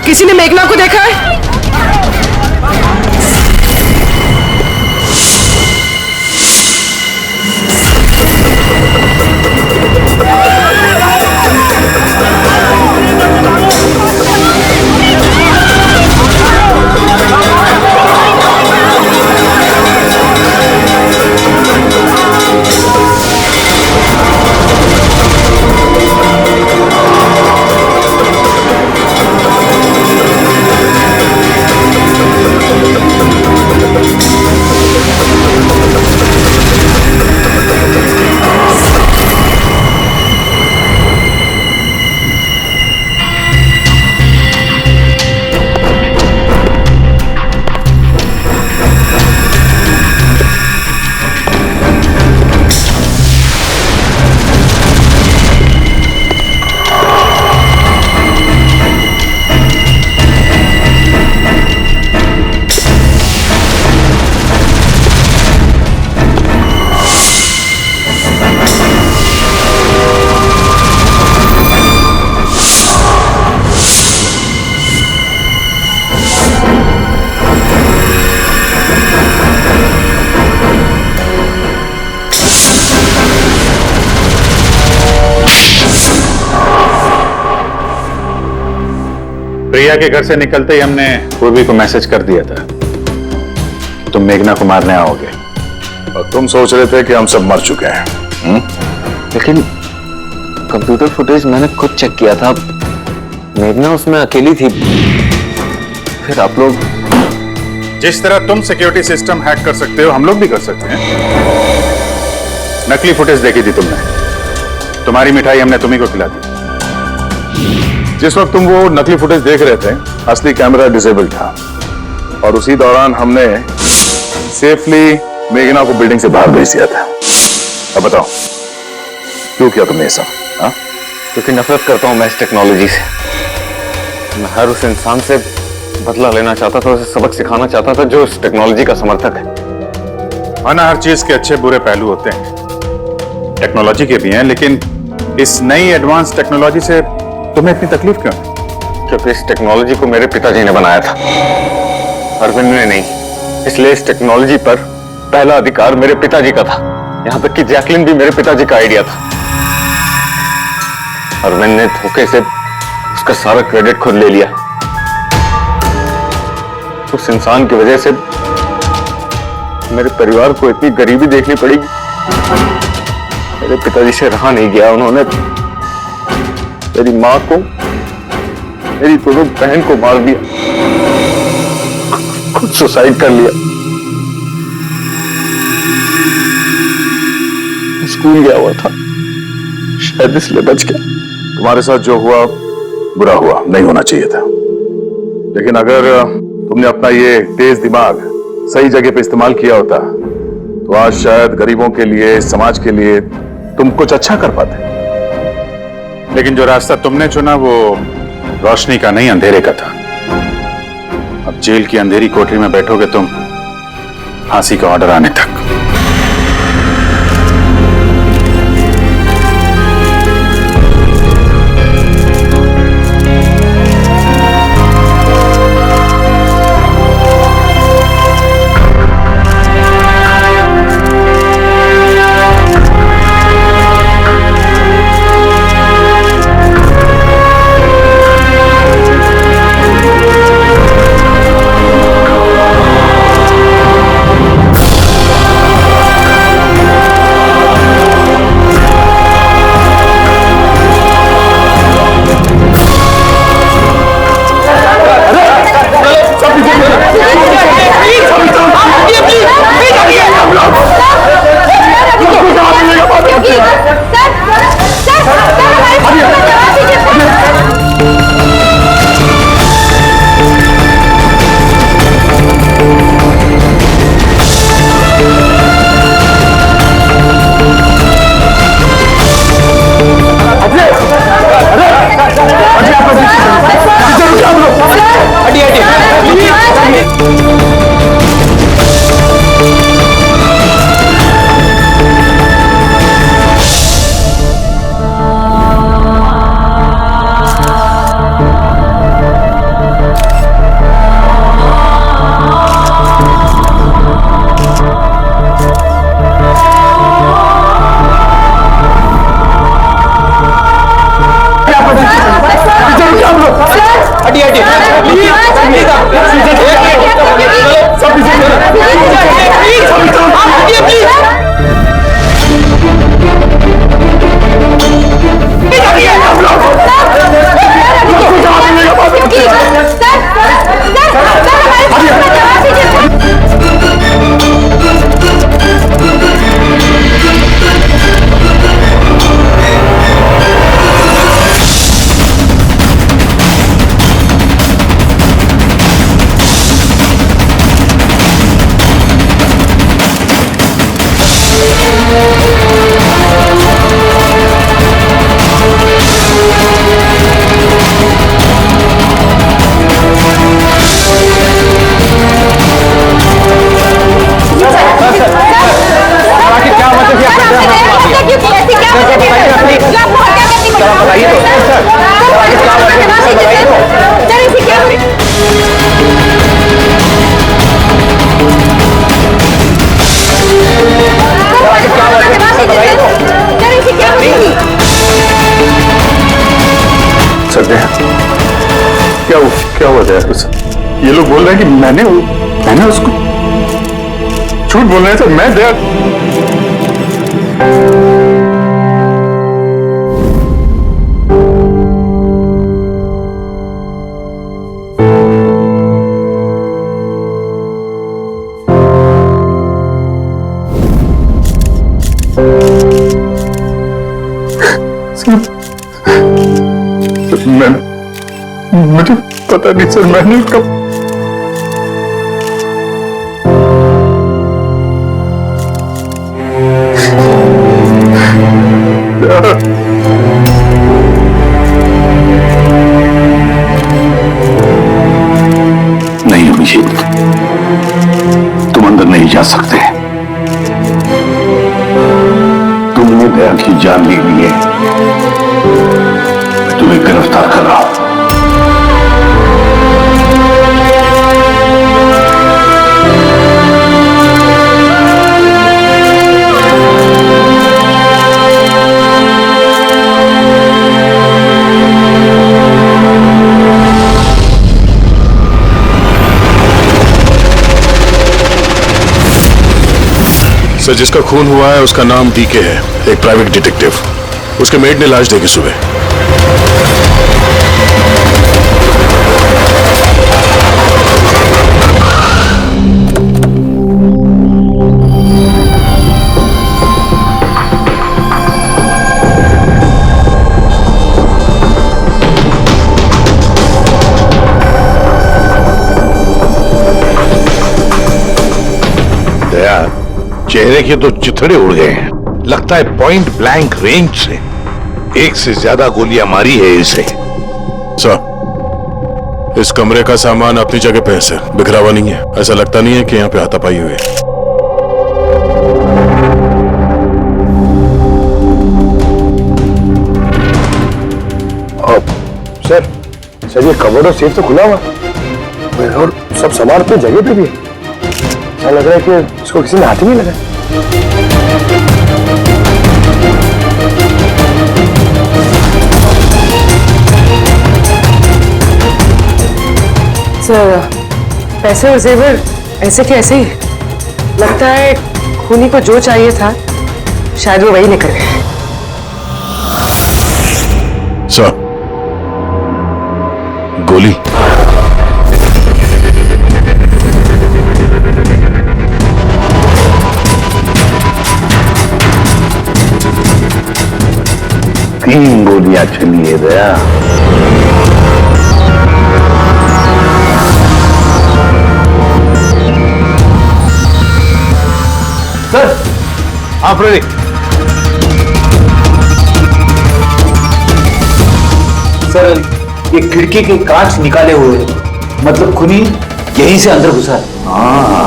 किसी ने मेघना को देखा है? प्रिया के घर से निकलते ही हमने पूर्वी को मैसेज कर दिया था तुम मेघना को मारने आओगे, और तुम सोच रहे थे कि हम सब मर चुके हैं। लेकिन कंप्यूटर फुटेज मैंने खुद चेक किया था, मेघना उसमें अकेली थी। फिर आप लोग जिस तरह तुम सिक्योरिटी सिस्टम हैक कर सकते हो हम लोग भी कर सकते हैं। नकली फुटेज देखी थी तुमने, तुम्हारी मिठाई हमने तुम्ही को खिला दी। जिस वक्त तुम वो नकली फुटेज देख रहे थे असली कैमरा डिसेबल था, और उसी दौरान हमने सेफली मेघना को बिल्डिंग से बाहर भेज दिया था। अब बताओ क्यों किया तुमने ये सब? क्योंकि नफरत करता हूं मैं इस टेक्नोलॉजी से। मैं हर उस इंसान से बदला लेना चाहता था, उसे सबक सिखाना चाहता था जो इस टेक्नोलॉजी का समर्थक है। माना हर चीज के अच्छे बुरे पहलू होते हैं, टेक्नोलॉजी के भी हैं, लेकिन इस नई एडवांस टेक्नोलॉजी से तुम्हें इतनी तकलीफ क्यों? क्योंकि इस टेक्नोलॉजी को मेरे पिताजी ने बनाया था, अरविंद ने नहीं। इसलिए इस टेक्नोलॉजी पर पहला अधिकार मेरे पिताजी का था। यहां तक कि जैकलिन भी मेरे पिताजी का आइडिया था। अरविंद ने धोखे से उसका सारा क्रेडिट खुद ले लिया। उस इंसान की वजह से मेरे परिवार को इतनी गरीबी देखनी पड़ेगी। मेरे पिताजी से रहा नहीं गया, उन्होंने मेरी मां को, मेरी दोनों बहन को मार दिया, खुद सुसाइड कर लिया। स्कूल गया हुआ था, शायद इसलिए बच गया। तुम्हारे साथ जो हुआ बुरा हुआ, नहीं होना चाहिए था। लेकिन अगर तुमने अपना ये तेज दिमाग सही जगह पे इस्तेमाल किया होता तो आज शायद गरीबों के लिए, समाज के लिए तुम कुछ अच्छा कर पाते। लेकिन जो रास्ता तुमने चुना वो रोशनी का नहीं, अंधेरे का था। अब जेल की अंधेरी कोठरी में बैठोगे तुम फांसी का ऑर्डर आने तक। छोड़ो दया, ये लोग बोल रहे हैं कि मैंने उसको झूठ बोल रहे हैं सर। मैं दया मुझे पता नहीं सर, मैंने कब नहीं अभिजीत, तुम अंदर नहीं जा सकते। तुमने दया की जान ले ली है, तुम्हें गिरफ्तार कर रहा हूं। सर, जिसका खून हुआ है उसका नाम डीके है, एक प्राइवेट डिटेक्टिव। उसके मेड ने लाश देखी सुबह। चेहरे के तो चिथड़े उड़ गए हैं। लगता है पॉइंट ब्लैंक रेंज से एक से ज्यादा गोलियां मारी है इसे। सर, इस कमरे का सामान अपनी जगह पे है सर, बिखरा हुआ नहीं है। ऐसा लगता नहीं है कि यहाँ पे हाथापाई हुई है। सर ये कबर्ड और सेफ तो खुला हुआ है और सब सामान अपनी जगह पे भी है। ऐसा लग रहा है कि इसको किसी ने हाथ ही नहीं लगा। सर, पैसे और जेवर ऐसे के ऐसे ही। लगता है खूनी को जो चाहिए था शायद वो वही निकल गए। सर, गोली। तीन गोलियां चली है दया। सर, आप रेडी? सर, ये खिड़की के कांच निकाले हुए हैं, मतलब खूनी यहीं से अंदर घुसा है। हाँ,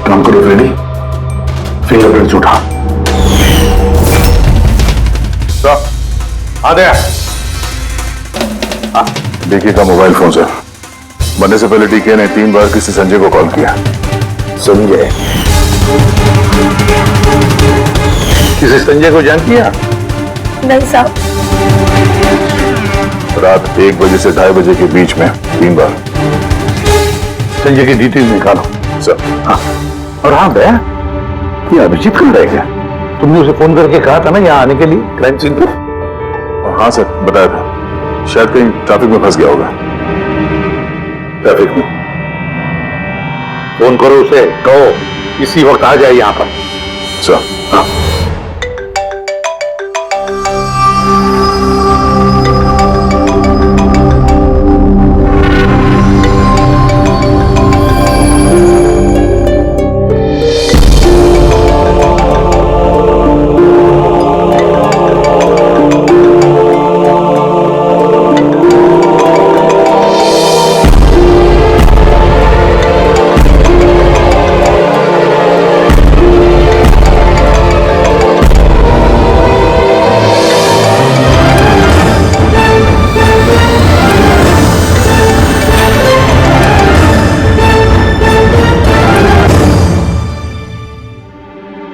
काम करो रेडी, फिंगरप्रिंट्स उठा। आ गया। डीके का मोबाइल फोन सर। बनने से पहले डीके ने 3 बार किसी संजय को कॉल किया। संजय? किसी संजय को जान किया? नहीं साहब। रात 1 बजे से 2:30 बजे के बीच में 3 बार। संजय की डिटेल निकालो सर। हाँ, और हाँ दया, ये अभिजीत कब रहेगा? तुमने उसे फोन करके कहा था ना यहाँ आने के लिए क्राइम सीन पर? हाँ सर, बताया था। शायद कहीं ट्रैफिक में फंस गया होगा। ट्रैफिक में? फोन करो उसे, कहो इसी वक्त आ जाए यहाँ पर। सर। हाँ।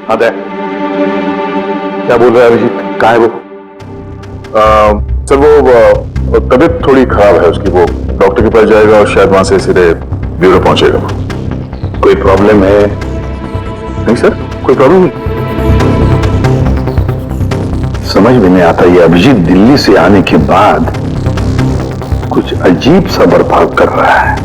हाँ दया, क्या बोल रहा है अभिजीत? कहाँ है वो? सर वो और तबीयत थोड़ी खराब है उसकी, वो डॉक्टर के पास जाएगा और शायद वहां से सीधे ब्यूरो पहुंचेगा। कोई प्रॉब्लम है? नहीं सर, कोई प्रॉब्लम नहीं। समझ में नहीं आता, ये अभिजीत दिल्ली से आने के बाद कुछ अजीब सा बर्ताव कर रहा है।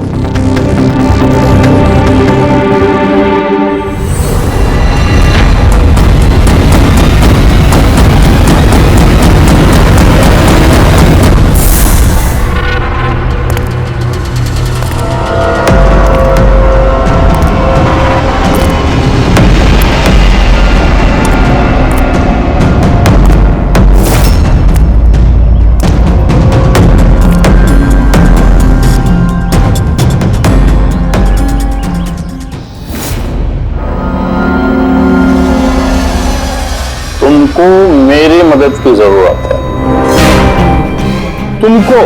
तुमको मेरी मदद की जरूरत है। तुमको?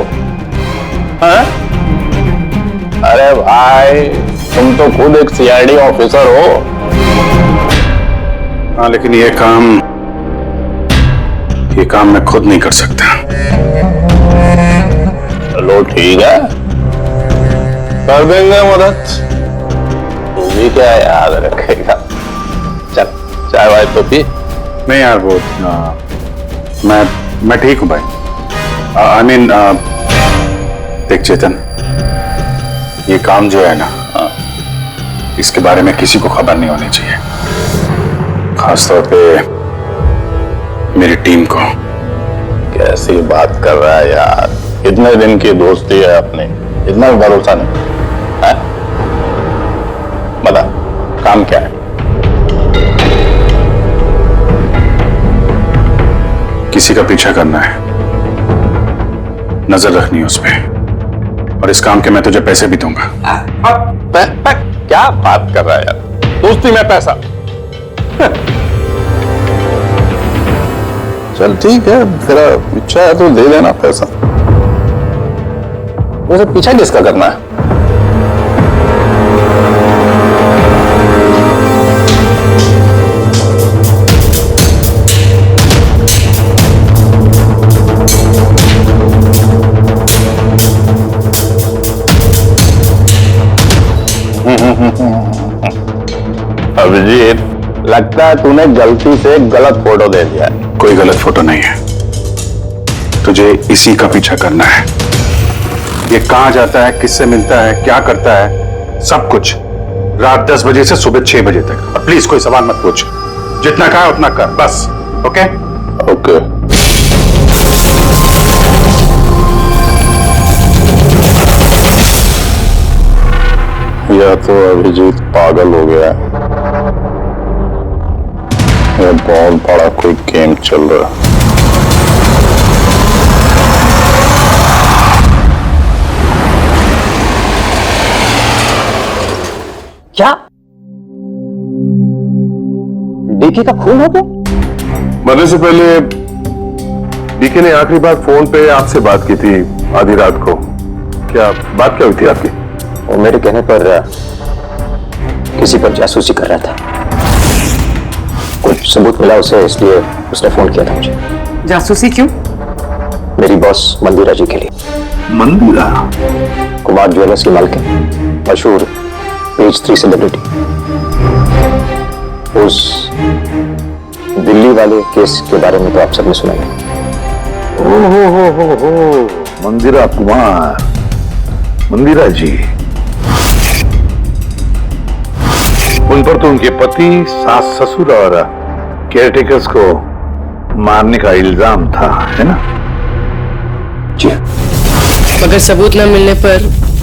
हाँ? अरे भाई, तुम तो खुद एक सीआईडी ऑफिसर हो। हाँ, लेकिन ये काम मैं खुद नहीं कर सकता। चलो ठीक है, कर देंगे मदद। तू भी क्या याद रखेगा? चल चाय वाय तो पी। नहीं यार, वो मैं ठीक हूं भाई। आई मीन देख चेतन, ये काम जो है ना, इसके बारे में किसी को खबर नहीं होनी चाहिए, खासतौर पे मेरी टीम को। कैसी बात कर रहा है यार, इतने दिन की दोस्ती है अपनी, इतना भी भरोसा नहीं है? बता काम क्या है? किसी का पीछा करना है, नजर रखनी है उस पे, और इस काम के मैं तुझे पैसे भी दूंगा। क्या बात कर रहा है यार, दोस्ती में पैसा? चल ठीक है, तेरा इच्छा है तो दे देना पैसा। वैसे पीछा किसका करना है? अभिजीत, लगता है तूने गलती से गलत फोटो दे दिया है। कोई गलत फोटो नहीं है, तुझे इसी का पीछा करना है। ये कहां जाता है, किससे मिलता है, क्या करता है, सब कुछ रात 10 बजे से सुबह 6 बजे तक। और प्लीज कोई सवाल मत पूछ, जितना कहा उतना कर बस। Okay okay. या तो अभिजीत पागल हो गया है, या बहुत बड़ा कोई गेम चल रहा है। क्या डीके का खून हो गया? मरने से पहले डीके ने आखिरी बार फोन पे आपसे बात की थी आधी रात को। क्या बात क्या हुई थी आपकी? वो मेरे कहने पर किसी पर जासूसी कर रहा था, कुछ सबूत मिला उसे, इसलिए उसने फोन किया था मुझे। जासूसी क्यों? मेरी बॉस मंदिरा जी के लिए। मंदिरा? कुमार ज्वेलर्स की मालकिन, मशहूर पेज 3 सेलिब्रिटी। उस दिल्ली वाले केस के बारे में तो आप सबने सुना है। हो, मंदिरा कुमार, मंदिरा जी। उन पर तो उनके पति, सास ससुर और केयरटेकर्स को मारने का इल्जाम था, है ना? जी। मगर सबूत न मिलने पर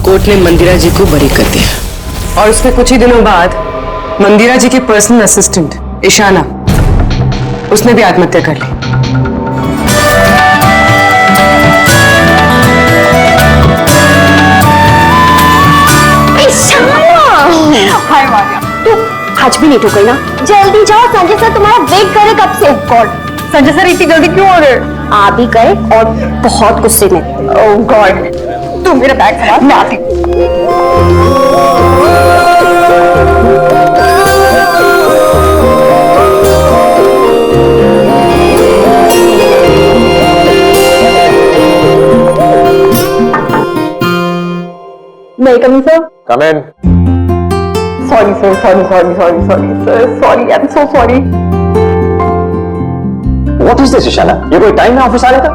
कोर्ट ने मंदिरा जी को बरी कर दिया, और उसके कुछ ही दिनों बाद मंदिरा जी की पर्सनल असिस्टेंट ईशाना, उसने भी आत्महत्या कर ली। हाय मारिया, तू आज भी नहीं ठोकई ना? जल्दी जाओ, संजय सर तुम्हारा वेट करे कब से। गॉड, संजय सर इतनी जल्दी क्यों आ रहे? आ भी गए और बहुत गुस्से में। ओह गॉड, तू मेरा बैग संभाल, मैं आती हूँ। ना? Come in. Sorry, sir. Sorry. I'm so sorry. What is this, Ishana? ये कोई टाइम में ऑफिस आने का?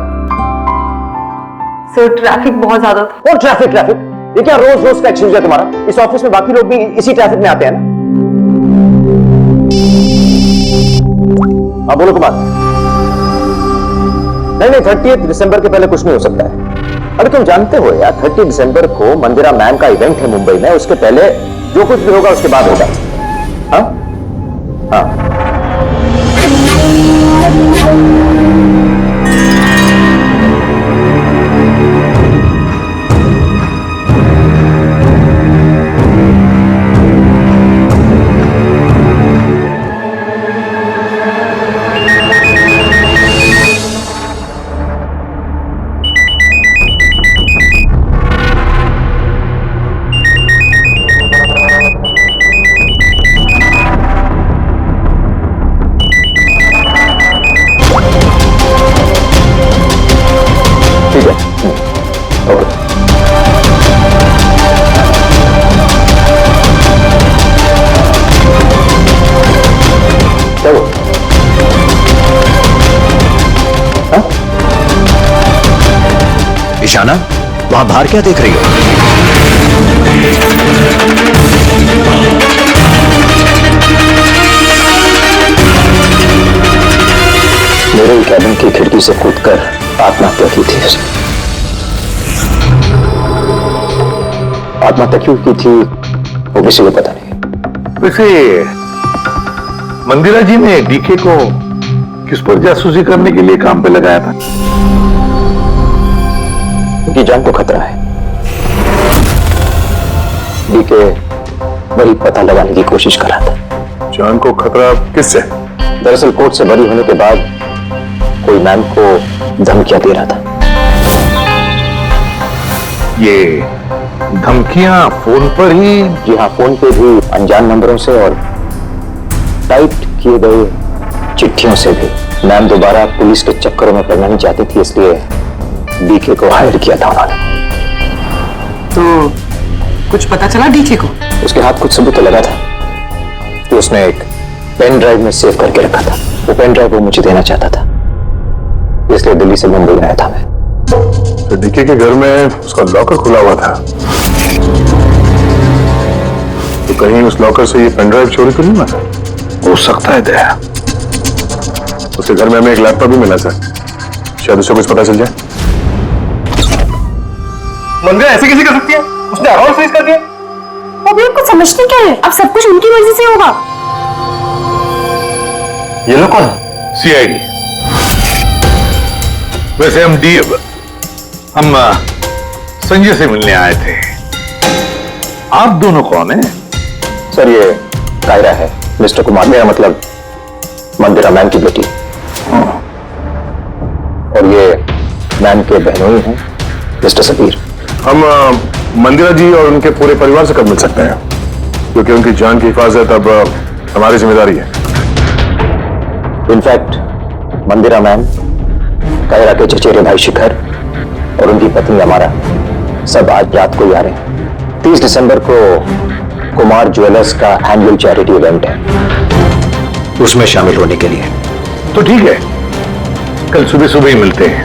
सर ट्रैफिक बहुत ज्यादा था। और ट्रैफिक? ये क्या रोज रोज का एक्सक्यूज है तुम्हारा? इस ऑफिस में बाकी लोग भी इसी ट्रैफिक में आते हैं ना? हाँ बोलो कुमार। नहीं 30 दिसंबर के पहले कुछ नहीं हो सकता है। अरे तुम जानते हो यार, 30 दिसंबर को मंदिरा मैम का इवेंट है मुंबई में, उसके पहले जो कुछ भी होगा उसके बाद होगा। हाँ हाँ ईशाना, वहां बाहर क्या देख रही हो? मेरे कैबिन की खिड़की से कूदकर आत्महत्या की थी उसने। आत्महत्या क्यों की थी वो किसी को पता नहीं। वैसे मंदिरा जी ने डीके को किस पर जासूसी करने के लिए काम पे लगाया था? उनकी जान को खतरा है। डीके वही पता लगाने की कोशिश कर रहा था। जान को खतरा किससे? दरअसल कोर्ट से बरी होने के बाद कोई मैम को धमकियां दे रहा था। ये धमकियां फोन पर ही? जी हाँ, फोन पे भी, अनजान नंबरों से और टाइप किए गए चिट्ठियों से भी। मैम दोबारा पुलिस के चक्करों में पड़ना नहीं चाहती थी, इसलिए डीके को हायर किया था उन्होंने। तो कुछ पता चला डीके को? उसके हाथ कुछ सबूत तो लगा था कि उसने एक पेन ड्राइव में सेव करके रखा था। वो पेन ड्राइव वो मुझे देना चाहता था, इसलिए दिल्ली से मुंबई आया था मैं। तो डीके के घर में उसका लॉकर खुला हुआ था, तो कहीं उस लॉकर से ये पेन ड्राइव चोरी तो नहीं हुआ? हो सकता है दया। उसके घर में हमें एक लैपटॉप भी मिला सर, शायद उसे कुछ पता चल जाए। मंदिरा ऐसे कैसे कर सकती है? उसने अराउंड फ्रीज कर दिया। अभी आपको समझते क्या है? अब सब कुछ उनकी मर्जी से होगा। ये लोग कौन? सीआईडी। वैसे हम संजय से मिलने आए थे। आप दोनों कौन हैं? सर ये कायरा है, मिस्टर कुमार, मेरा मतलब मंदिरा मैम की बेटी, और ये मैम के बहनोई हैं मिस्टर सबीर। हम मंदिरा जी और उनके पूरे परिवार से कब मिल सकते हैं? क्योंकि उनकी जान की हिफाजत अब हमारी जिम्मेदारी है। इनफैक्ट मंदिरा मैम, कायरा के चचेरे भाई शिखर और उनकी पत्नी अमारा सब आज रात को ही आ रहे हैं। 30 दिसंबर को कुमार ज्वेलर्स का एनुअल चैरिटी इवेंट है, उसमें शामिल होने के लिए। तो ठीक है, कल सुबह ही मिलते हैं।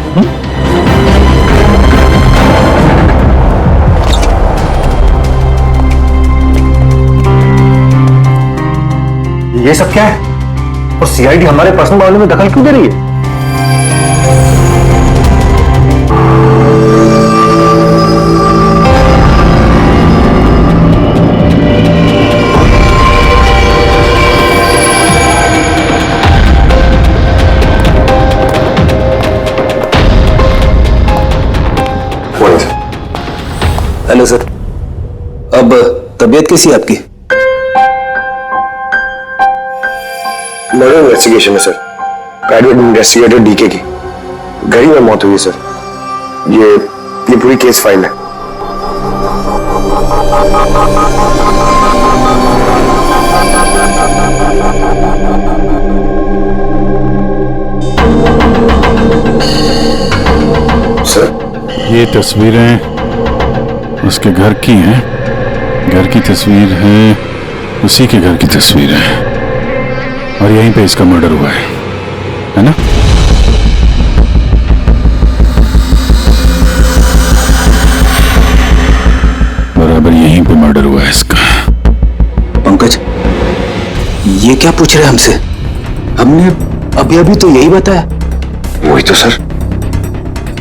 ये सब क्या है? और सीआईडी हमारे पर्सनल मामले में दखल क्यों दे रही है? हेलो सर, अब तबीयत कैसी है आपकी? मर्डर इन्वेस्टिगेशन में सर, प्राइवेट इन्वेस्टिगेटर डीके की घर में मौत हुई है सर। ये पूरी केस फाइल है। सर ये तस्वीरें उसके घर की हैं। तस्वीर है उसी के घर की तस्वीर है और यहीं पे इसका मर्डर हुआ है ना? बराबर यहीं पे मर्डर हुआ है इसका। पंकज, ये क्या पूछ रहे हैं हमसे? हमने अभी अभी तो यही बताया। वही तो सर,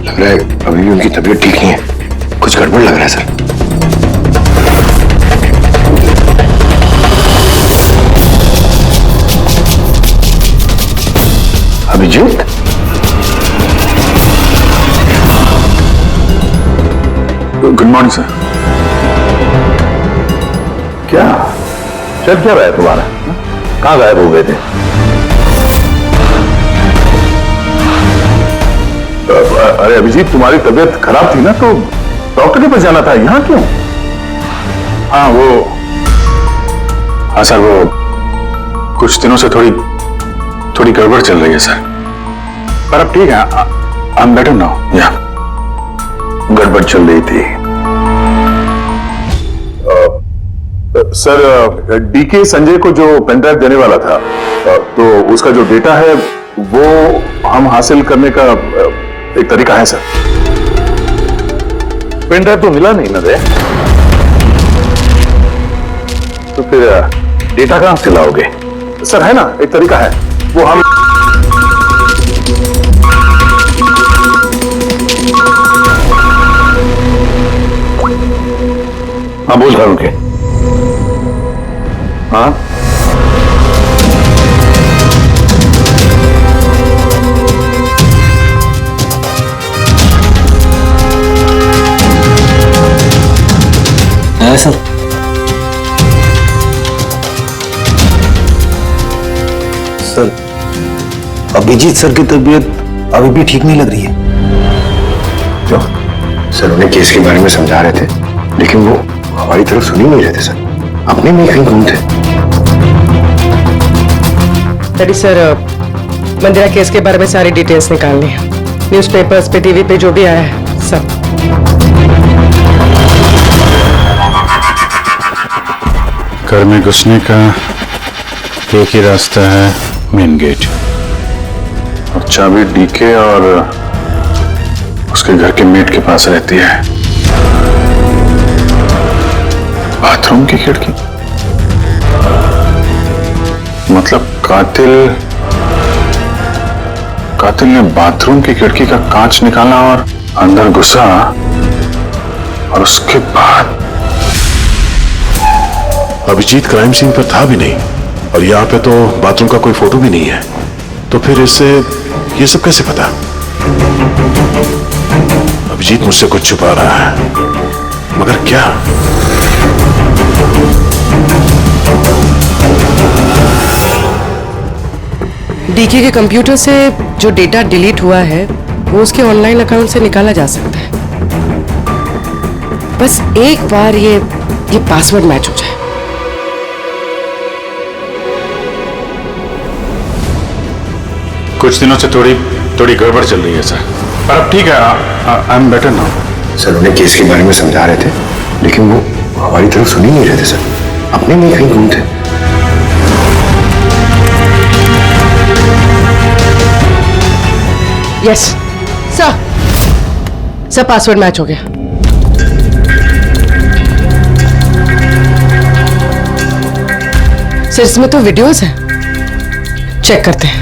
लग रहा है अभी भी उनकी तबीयत ठीक नहीं है, कुछ गड़बड़ लग रहा है sir. Abhijeet, good morning sir. क्या चल क्या रहा है तुम्हारा? कहां गायब हो गए थे? अरे अभिजीत, तुम्हारी तबीयत खराब थी ना, तो डॉक्टर के पास जाना था, यहाँ क्यों? हाँ सर, वो कुछ दिनों से थोड़ी गड़बड़ चल रही है सर, पर अब ठीक है। I am better now. या गड़बड़ चल रही थी। सर, डीके संजय को जो पेनड्राइव देने वाला था, तो उसका जो डेटा है वो हम हासिल करने का एक तरीका है सर। पेनड्राइव तो मिला नहीं ना रे, तो फिर डेटा कहां से लाओगे? सर है ना, एक तरीका है, वो हम हाँ बोल रहा हूं के। हाँ है सर। सर, अभिजीत सर की तबीयत अभी भी ठीक नहीं लग रही है। क्यों? सर उन्हें केस के बारे में समझा रहे थे, लेकिन वो हमारी तरफ सुन ही नहीं रहे थे सर, अपने में कहीं गुम थे। डैडी सर, मंदिरा केस के बारे में सारी डिटेल्स निकालनी है, न्यूज़पेपर्स पे, टीवी पे जो भी आया है सब। घर में घुसने का एक ही रास्ता है, मेन गेट, और चाबी डीके और उसके घर के मेट के पास रहती है। बाथरूम की खिड़की, मतलब कातिल ने बाथरूम की खिड़की का कांच निकाला और अंदर घुसा, और उसके बाद अभिजीत क्राइम सीन पर था भी नहीं, और यहाँ पे तो बाथरूम का कोई फोटो भी नहीं है, तो फिर इससे ये सब कैसे पता? अभिजीत मुझसे कुछ छुपा रहा है, मगर क्या? डीके के कंप्यूटर से जो डेटा डिलीट हुआ है वो उसके ऑनलाइन अकाउंट से निकाला जा सकता है, बस एक बार ये पासवर्ड मैच हो जाए। कुछ दिनों से थोड़ी गड़बड़ चल रही है सर, पर अब ठीक है। I am better now. Sir उन्हें केस के बारे में समझा रहे थे, लेकिन वो हमारी तरफ सुन ही नहीं रहे थे सर, अपने में कहीं गुम थे। यस सर, पासवर्ड मैच हो गया। सर इसमें तो वीडियोस हैं, चेक करते हैं।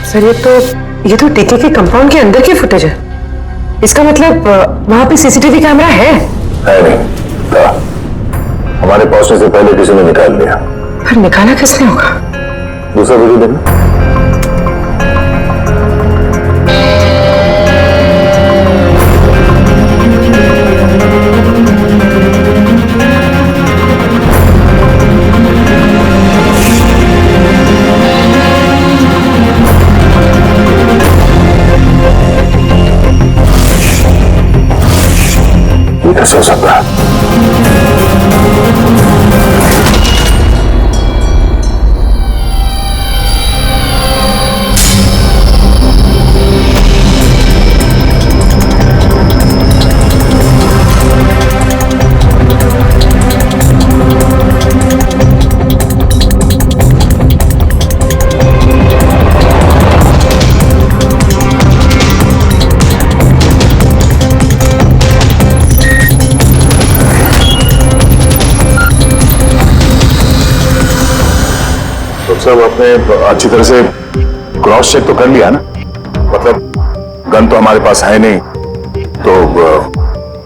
सर ये तो डीके के कंपाउंड के अंदर की फुटेज है, इसका मतलब वहां पे सीसीटीवी कैमरा है? नहीं था, हमारे पहुंचने से पहले किसी ने निकाल लिया। पर निकाला किसने होगा? दूसरा वीडियो देखना। कैसे हो सकता है? साहब आपने अच्छी तरह से क्रॉस चेक तो कर लिया ना? मतलब गन तो हमारे पास है नहीं, तो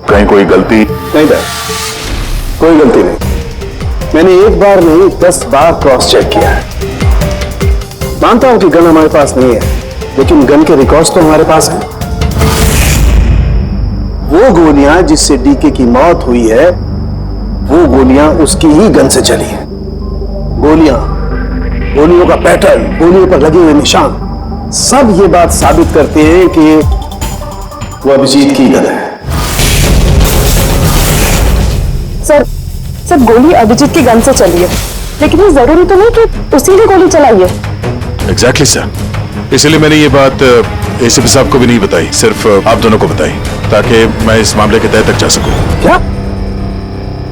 कहीं कोई गलती? नहीं था, कोई गलती नहीं। मैंने एक बार नहीं 10 बार क्रॉस चेक किया है। मानता हूं कि गन हमारे पास नहीं है, लेकिन गन के रिकॉर्ड्स तो हमारे पास हैं। वो गोलियां जिससे डीके की मौत हुई है, वो गोलियां उसकी ही गन से चली है। गोलियों का पैटर्न, गोलियों पर लगे हुए निशान, सब ये बात साबित करते हैं कि वो अभिजीत की गन है। सर गोली अभिजीत की गन से चली है, लेकिन ये जरूरी तो नहीं कि उसी ने गोली चलाई है। एग्जैक्टली सर, इसलिए मैंने ये बात एसीपी साहब को भी नहीं बताई, सिर्फ आप दोनों को बताई, ताकि मैं इस मामले के तह तक जा सकूं। क्या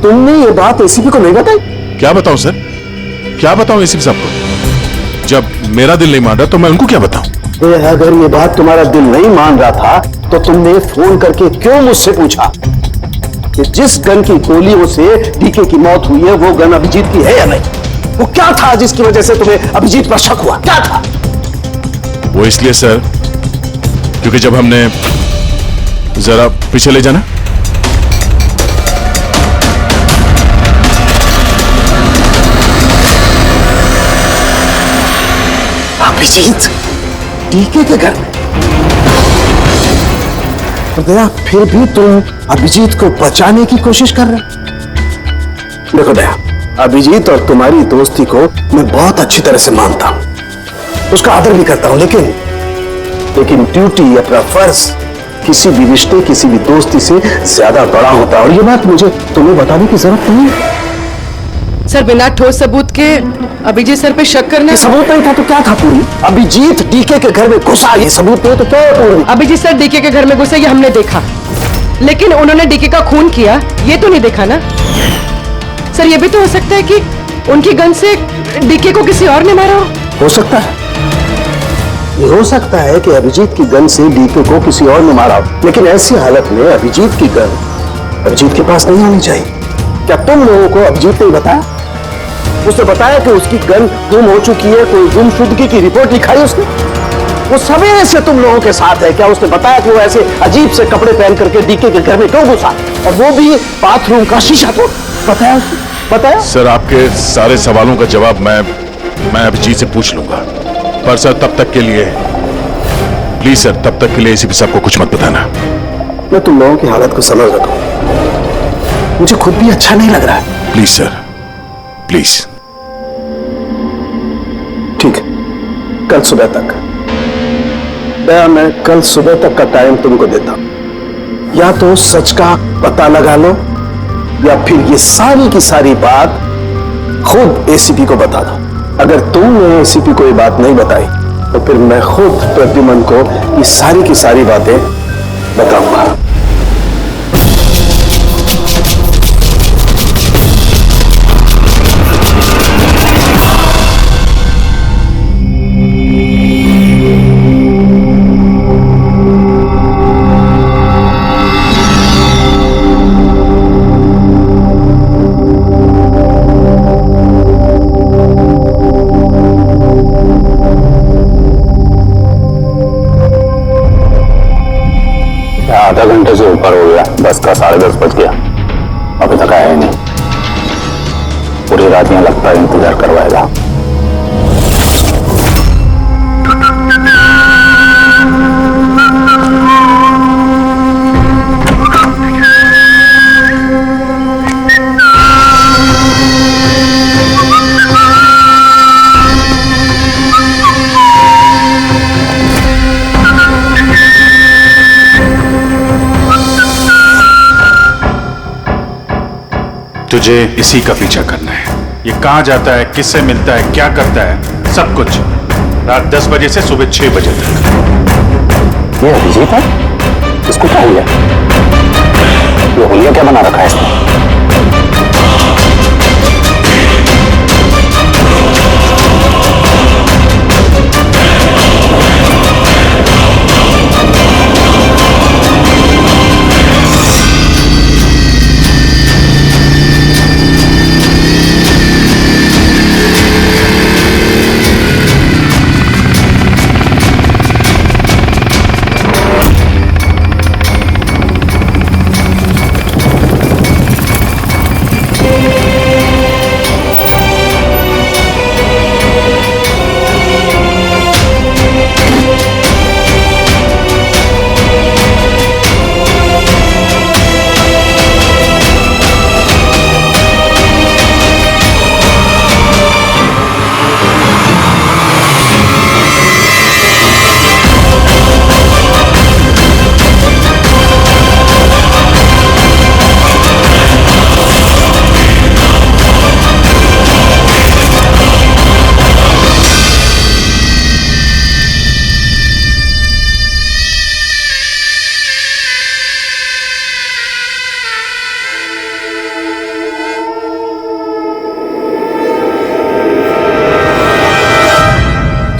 तुमने ये बात एसीपी को नहीं बताई? क्या बताऊं सर, क्या बताऊं एसीपी साहब को? जब मेरा दिल नहीं मान रहा तो मैं उनको क्या बताऊं? अगर ये बात तुम्हारा दिल नहीं मान रहा था तो तुमने फोन करके क्यों मुझसे पूछा कि जिस गन की गोलियों से डीके की मौत हुई है वो गन अभिजीत की है या नहीं? वो क्या था जिसकी वजह से तुम्हें अभिजीत पर शक हुआ? क्या था वो? इसलिए सर क्योंकि जब हमने, जरा पीछे ले जाना। अभिजीत डीके के घर में? दया, फिर भी तुम अभिजीत को बचाने की कोशिश कर रहे? देखो दया, अभिजीत और तुम्हारी दोस्ती को मैं बहुत अच्छी तरह से मानता हूं, उसका आदर भी करता हूं, लेकिन ड्यूटी, अपना फर्ज किसी भी रिश्ते, किसी भी दोस्ती से ज्यादा बड़ा होता है, और ये बात मुझे तुम्हें बताने की जरूरत नहीं है। सर बिना ठोस सबूत के अभिजीत सर पे शक करना? सबूत नहीं था तो क्या था पूरी? अभिजीत डीके के घर में घुसा, ये सबूत नहीं तो क्या है पूरी? अभिजीत सर डीके के घर में घुसे ये हमने देखा, लेकिन उन्होंने डीके का खून किया ये तो नहीं देखा ना। सर ये भी तो हो सकता है कि उनकी गन से डीके को किसी और ने मारा हो सकता है, ये हो सकता है कि अभिजीत की गन से डीके को किसी और ने मारा हो, लेकिन ऐसी हालत में अभिजीत की गन अभिजीत के पास नहीं आनी चाहिए। क्या तुम लोगों को अभिजीत ने बताया? उसने बताया कि उसकी गन गुम हो चुकी है, कोई गुमशुदगी की रिपोर्ट लिखाई उसने? वो सवेरे से तुम लोगों के साथ है, क्या उसने बताया कि वो ऐसे अजीब से कपड़े पहन करके डीके के घर में क्यों घुसा, और वो भी बाथरूम का शीशा तोड़? बताया उसने? बताया? सर आपके सारे सवालों का जवाब मैं अभिजीत से पूछ लूंगा, पर सर तब तक के लिए प्लीज सर, तब तक के लिए एसीपी साहब को कुछ मत बताना। मैं तुम लोगों की हालत को समझ रहा हूं, मुझे खुद भी अच्छा नहीं लग रहा है। Please sir, please. ठीक है, कल सुबह तक, दया मैं कल सुबह तक का टाइम तुमको देता हूं। या तो सच का पता लगा लो, या फिर ये सारी की सारी बात खुद एसीपी को बता दो। अगर तुमने एसीपी को ये बात नहीं बताई तो फिर मैं खुद प्रद्युमन को ये सारी की सारी बातें बताऊंगा। आधा घंटे से ऊपर हो गया, 10 का 10:30 बज गया, अभी तक आया ही नहीं। पूरी रात यहाँ लगता है इंतजार करवाएगा। तुझे इसी का पीछा करना है। ये कहां जाता है, किससे मिलता है, क्या करता है, सब कुछ रात 10 बजे से सुबह 6 बजे तक। ये अभिजीत है? इसको क्या हुआ? ये होलिया क्या बना रखा है इसने?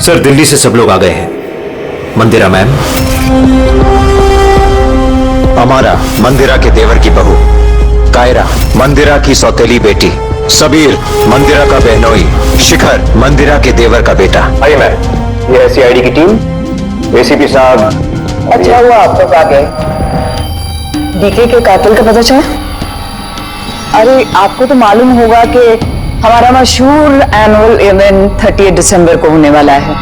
सर दिल्ली से सब लोग आ गए हैं। मंदिरा मैम, अमारा मंदिरा के देवर की बहू, कायरा मंदिरा की सौतेली बेटी, सबीर मंदिरा का बहनोई, शिखर मंदिरा के देवर का बेटा। आइए मैम, ये है सीआईडी की टीम। एसीपी साहब, अच्छा हुआ आप लोग आ गए। डीके के कातिल का पता चला? अरे आपको तो मालूम होगा कि हमारा मशहूर एनुअल इवेंट 30 दिसंबर को होने वाला है।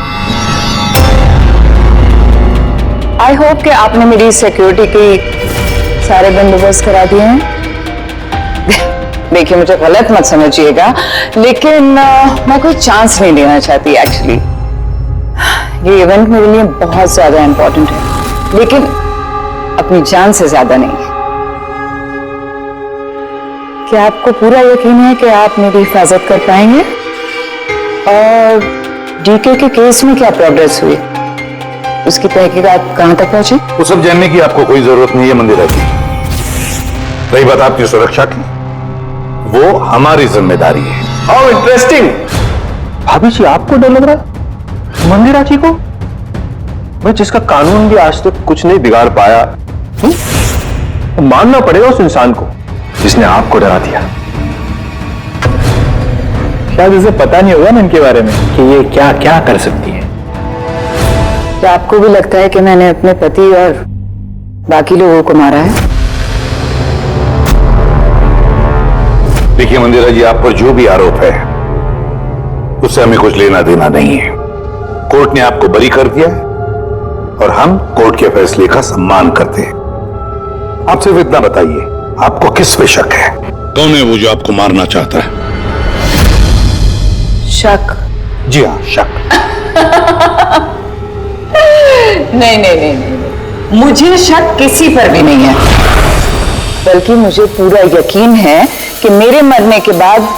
आई होप कि आपने मेरी सिक्योरिटी के सारे बंदोबस्त करा दिए हैं। देखिए मुझे गलत मत समझिएगा, लेकिन मैं कोई चांस नहीं देना चाहती एक्चुअली। ये इवेंट मेरे लिए बहुत ज्यादा इंपॉर्टेंट है, लेकिन अपनी जान से ज्यादा नहीं है। क्या आपको पूरा यकीन है कि आप मेरी हिफाजत कर पाएंगे? और डीके के केस में क्या प्रोग्रेस हुई? उसकी तहकीकात कहां तक पहुंची? वो सब जानने की आपको कोई जरूरत नहीं है मंदिरा जी। रही बात आपकी सुरक्षा की, वो हमारी जिम्मेदारी है। How interesting. भाभी जी आपको डर लग रहा है मंदिरा जी को? भाई जिसका कानून भी आज तक कुछ नहीं बिगाड़ पाया, मानना पड़ेगा उस इंसान को जिसने आपको डरा दिया। शायद इसे पता नहीं होगा ना इनके बारे में कि ये क्या क्या कर सकती है। क्या आपको भी लगता है कि मैंने अपने पति और बाकी लोगों को मारा है? देखिए मंदिरा जी, आप पर जो भी आरोप है उससे हमें कुछ लेना देना नहीं है। कोर्ट ने आपको बरी कर दिया है और हम कोर्ट के फैसले का सम्मान करते हैं। आप सिर्फ इतना बताइए, आपको किस पे शक है? कौन है वो जो आपको मारना चाहता है? शक? जी हाँ, शक। नहीं, मुझे शक किसी पर भी नहीं है, बल्कि मुझे पूरा यकीन है कि मेरे मरने के बाद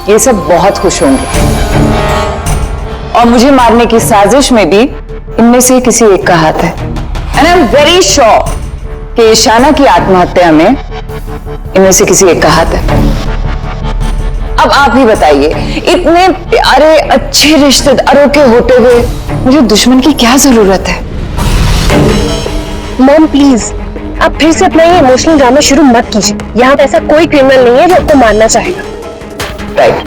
ये सब बहुत खुश होंगे और मुझे मारने की साजिश में भी इनमें से किसी एक का हाथ है। And I am very sure कि ईशाना की आत्महत्या में इनमें से किसी एक का हाथ है। अब आप ही बताइए, इतने प्यारे अच्छे रिश्तेदारों के होते हुए मुझे दुश्मन की क्या जरूरत है? मॉम प्लीज, आप फिर से अपना ये इमोशनल ड्रामा शुरू मत कीजिए। यहाँ पे ऐसा कोई क्रिमिनल नहीं है जो आपको मारना चाहेगा। राइट।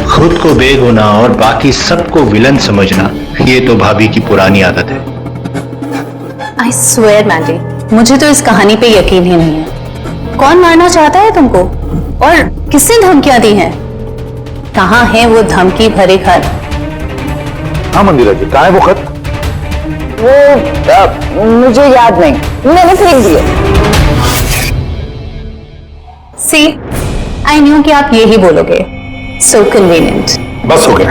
खुद को बेगुनाह और बाकी सबको विलन समझना, ये तो भाभी की पुरानी आदत है। आई स्वेयर मैंडी, मुझे तो इस कहानी पे यकीन ही नहीं है। कौन मारना चाहता है तुमको और किसने धमकियां दी हैं? कहाँ है वो धमकी भरे खत? हाँ मंदिरा जी, कहाँ है वो खत? वो मुझे याद नहीं, मैंने फेंक दिया। सी, आई न्यू कि आप यही बोलोगे। सो कन्वीनियंट। बस हो गया।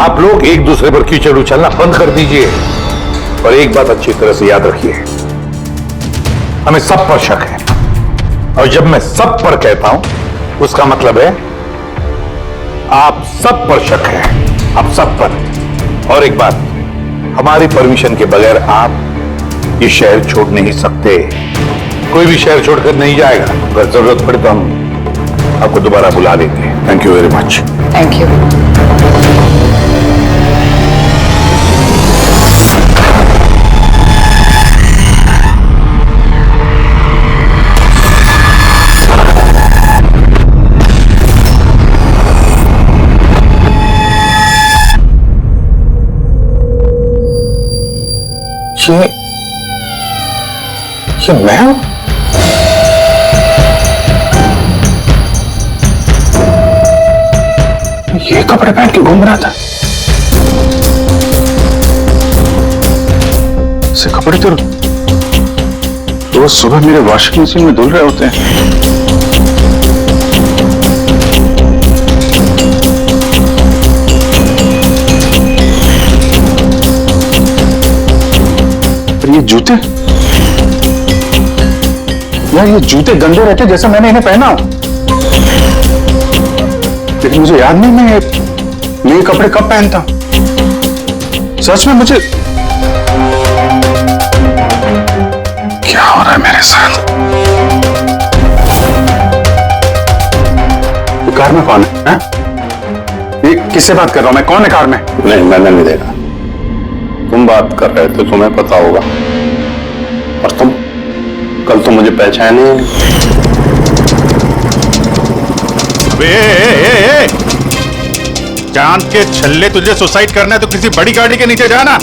आप लोग एक दूसरे पर कीचड़ उछलना बंद कर दीजिए और एक बात अच्छी तरह से याद रखिए, हमें सब पर शक है और जब मैं सब पर कहता हूं उसका मतलब है आप सब पर शक है, आप सब पर। और एक बात, हमारी परमिशन के बगैर आप ये शहर छोड़ नहीं सकते। कोई भी शहर छोड़कर नहीं जाएगा। अगर जरूरत पड़े तो हम आपको दोबारा बुला लेंगे। Thank you very much. Thank you. ये मैं हूं? ये कपड़े पहन के घूम रहा था। ऐसे कपड़े तो रोज सुबह मेरे वॉशिंग मशीन में धुल रहे होते हैं। ये जूते यार, ये जूते गंदे रहते जैसा मैंने इन्हें पहना हो। लेकिन मुझे याद नहीं मैं ये कपड़े कब पहनता हूं। सच में मुझे क्या हो रहा है मेरे साथ? कार में कौन है? ये किससे बात कर रहा हूं मैं? कौन है कार में? नहीं, मैंने नहीं देखा। तुम बात कर रहे थे, तुम्हें पता होगा। और तुम कल तो मुझे पहचाने। चांद के छल्ले, तुझे सुसाइड करना है तो किसी बड़ी गाड़ी के नीचे जाना।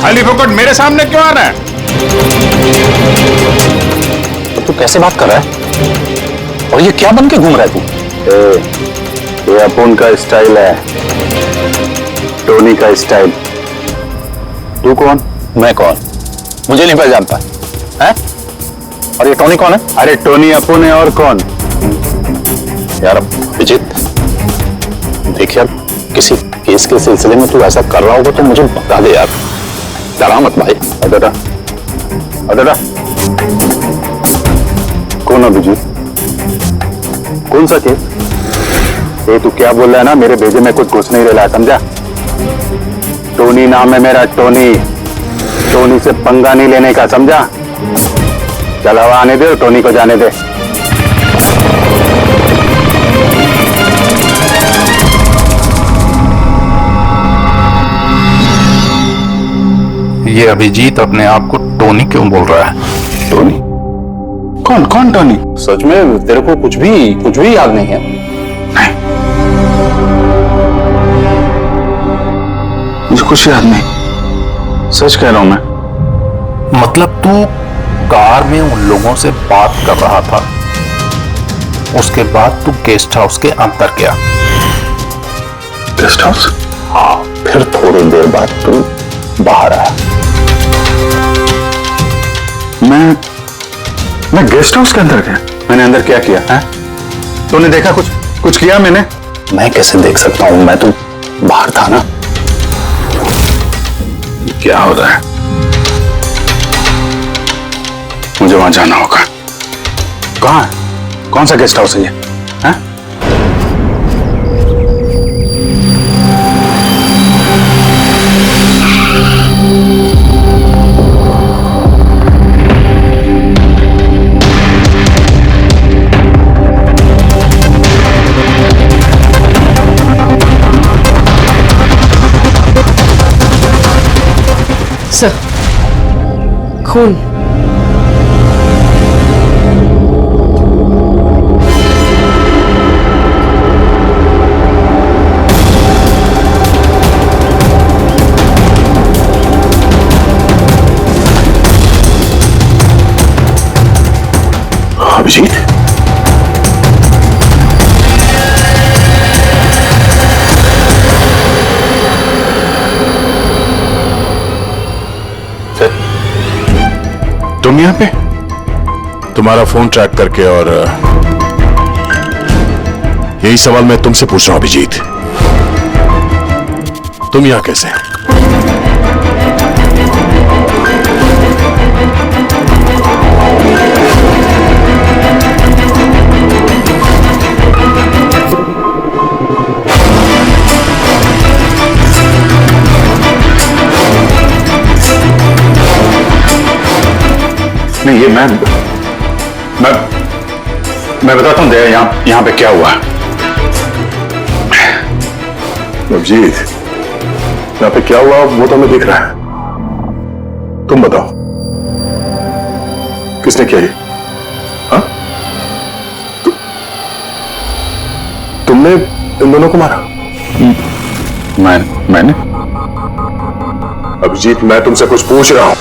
खाली फोकट मेरे सामने क्यों आ रहा है? तो तू कैसे बात कर रहा है? और ये क्या बन के घूम रहा है तू? ये अपन का स्टाइल है, टोनी का स्टाइल। तू कौन? मैं कौन? मुझे नहीं पहचानता है? और ये टोनी कौन है? अरे टोनी अपन है, और कौन? यार अभिजीत, देख यार, किसी केस के सिलसिले में तू ऐसा कर रहा होगा तो मुझे बता दे यार। डरा मत भाई। अदरा अदरा, कौन अभिजीत? कौन सा केस? ये तू क्या बोल रहा है ना, मेरे भेजे में कुछ घुस नहीं रहा है, समझा? टोनी नाम है मेरा, टोनी। टोनी से पंगा नहीं लेने का, समझा? चल हवा आने दे और टोनी को जाने दे। ये अभिजीत अपने आप को टोनी क्यों बोल रहा है? टोनी? कौन कौन टोनी? सच में तेरे को कुछ भी याद नहीं है? नहीं, मुझे कुछ याद नहीं, सच कह रहा हूं मैं। मतलब तू कार में उन लोगों से बात कर रहा था, उसके बाद तू गेस्ट हाउस के अंदर गया। Guest house? हाँ, फिर थोड़ी देर बाद तू बाहर आया। मैं गेस्ट हाउस के अंदर गया? मैंने अंदर क्या किया है? तूने देखा कुछ किया मैंने? मैं कैसे देख सकता हूं, मैं तो बाहर था ना। क्या हो रहा है? मुझे वहां जाना होगा। कहां है? कौन सा गेस्ट हाउस है ये? है? सर, खून। अभिजीत? तुम यहां पे? तुम्हारा फोन ट्रैक करके, और यही सवाल मैं तुमसे पूछ रहा हूं अभिजीत, तुम यहां कैसे? नहीं, ये मैं बताता हूं दया, यहां पे क्या हुआ। अभिजीत, यहां पे क्या हुआ वो तो हमें दिख रहा है, तुम बताओ किसने किया ये? हाँ? तुमने इन दोनों को मारा? मैंने? अभिजीत, मैं तुमसे कुछ पूछ रहा हूं।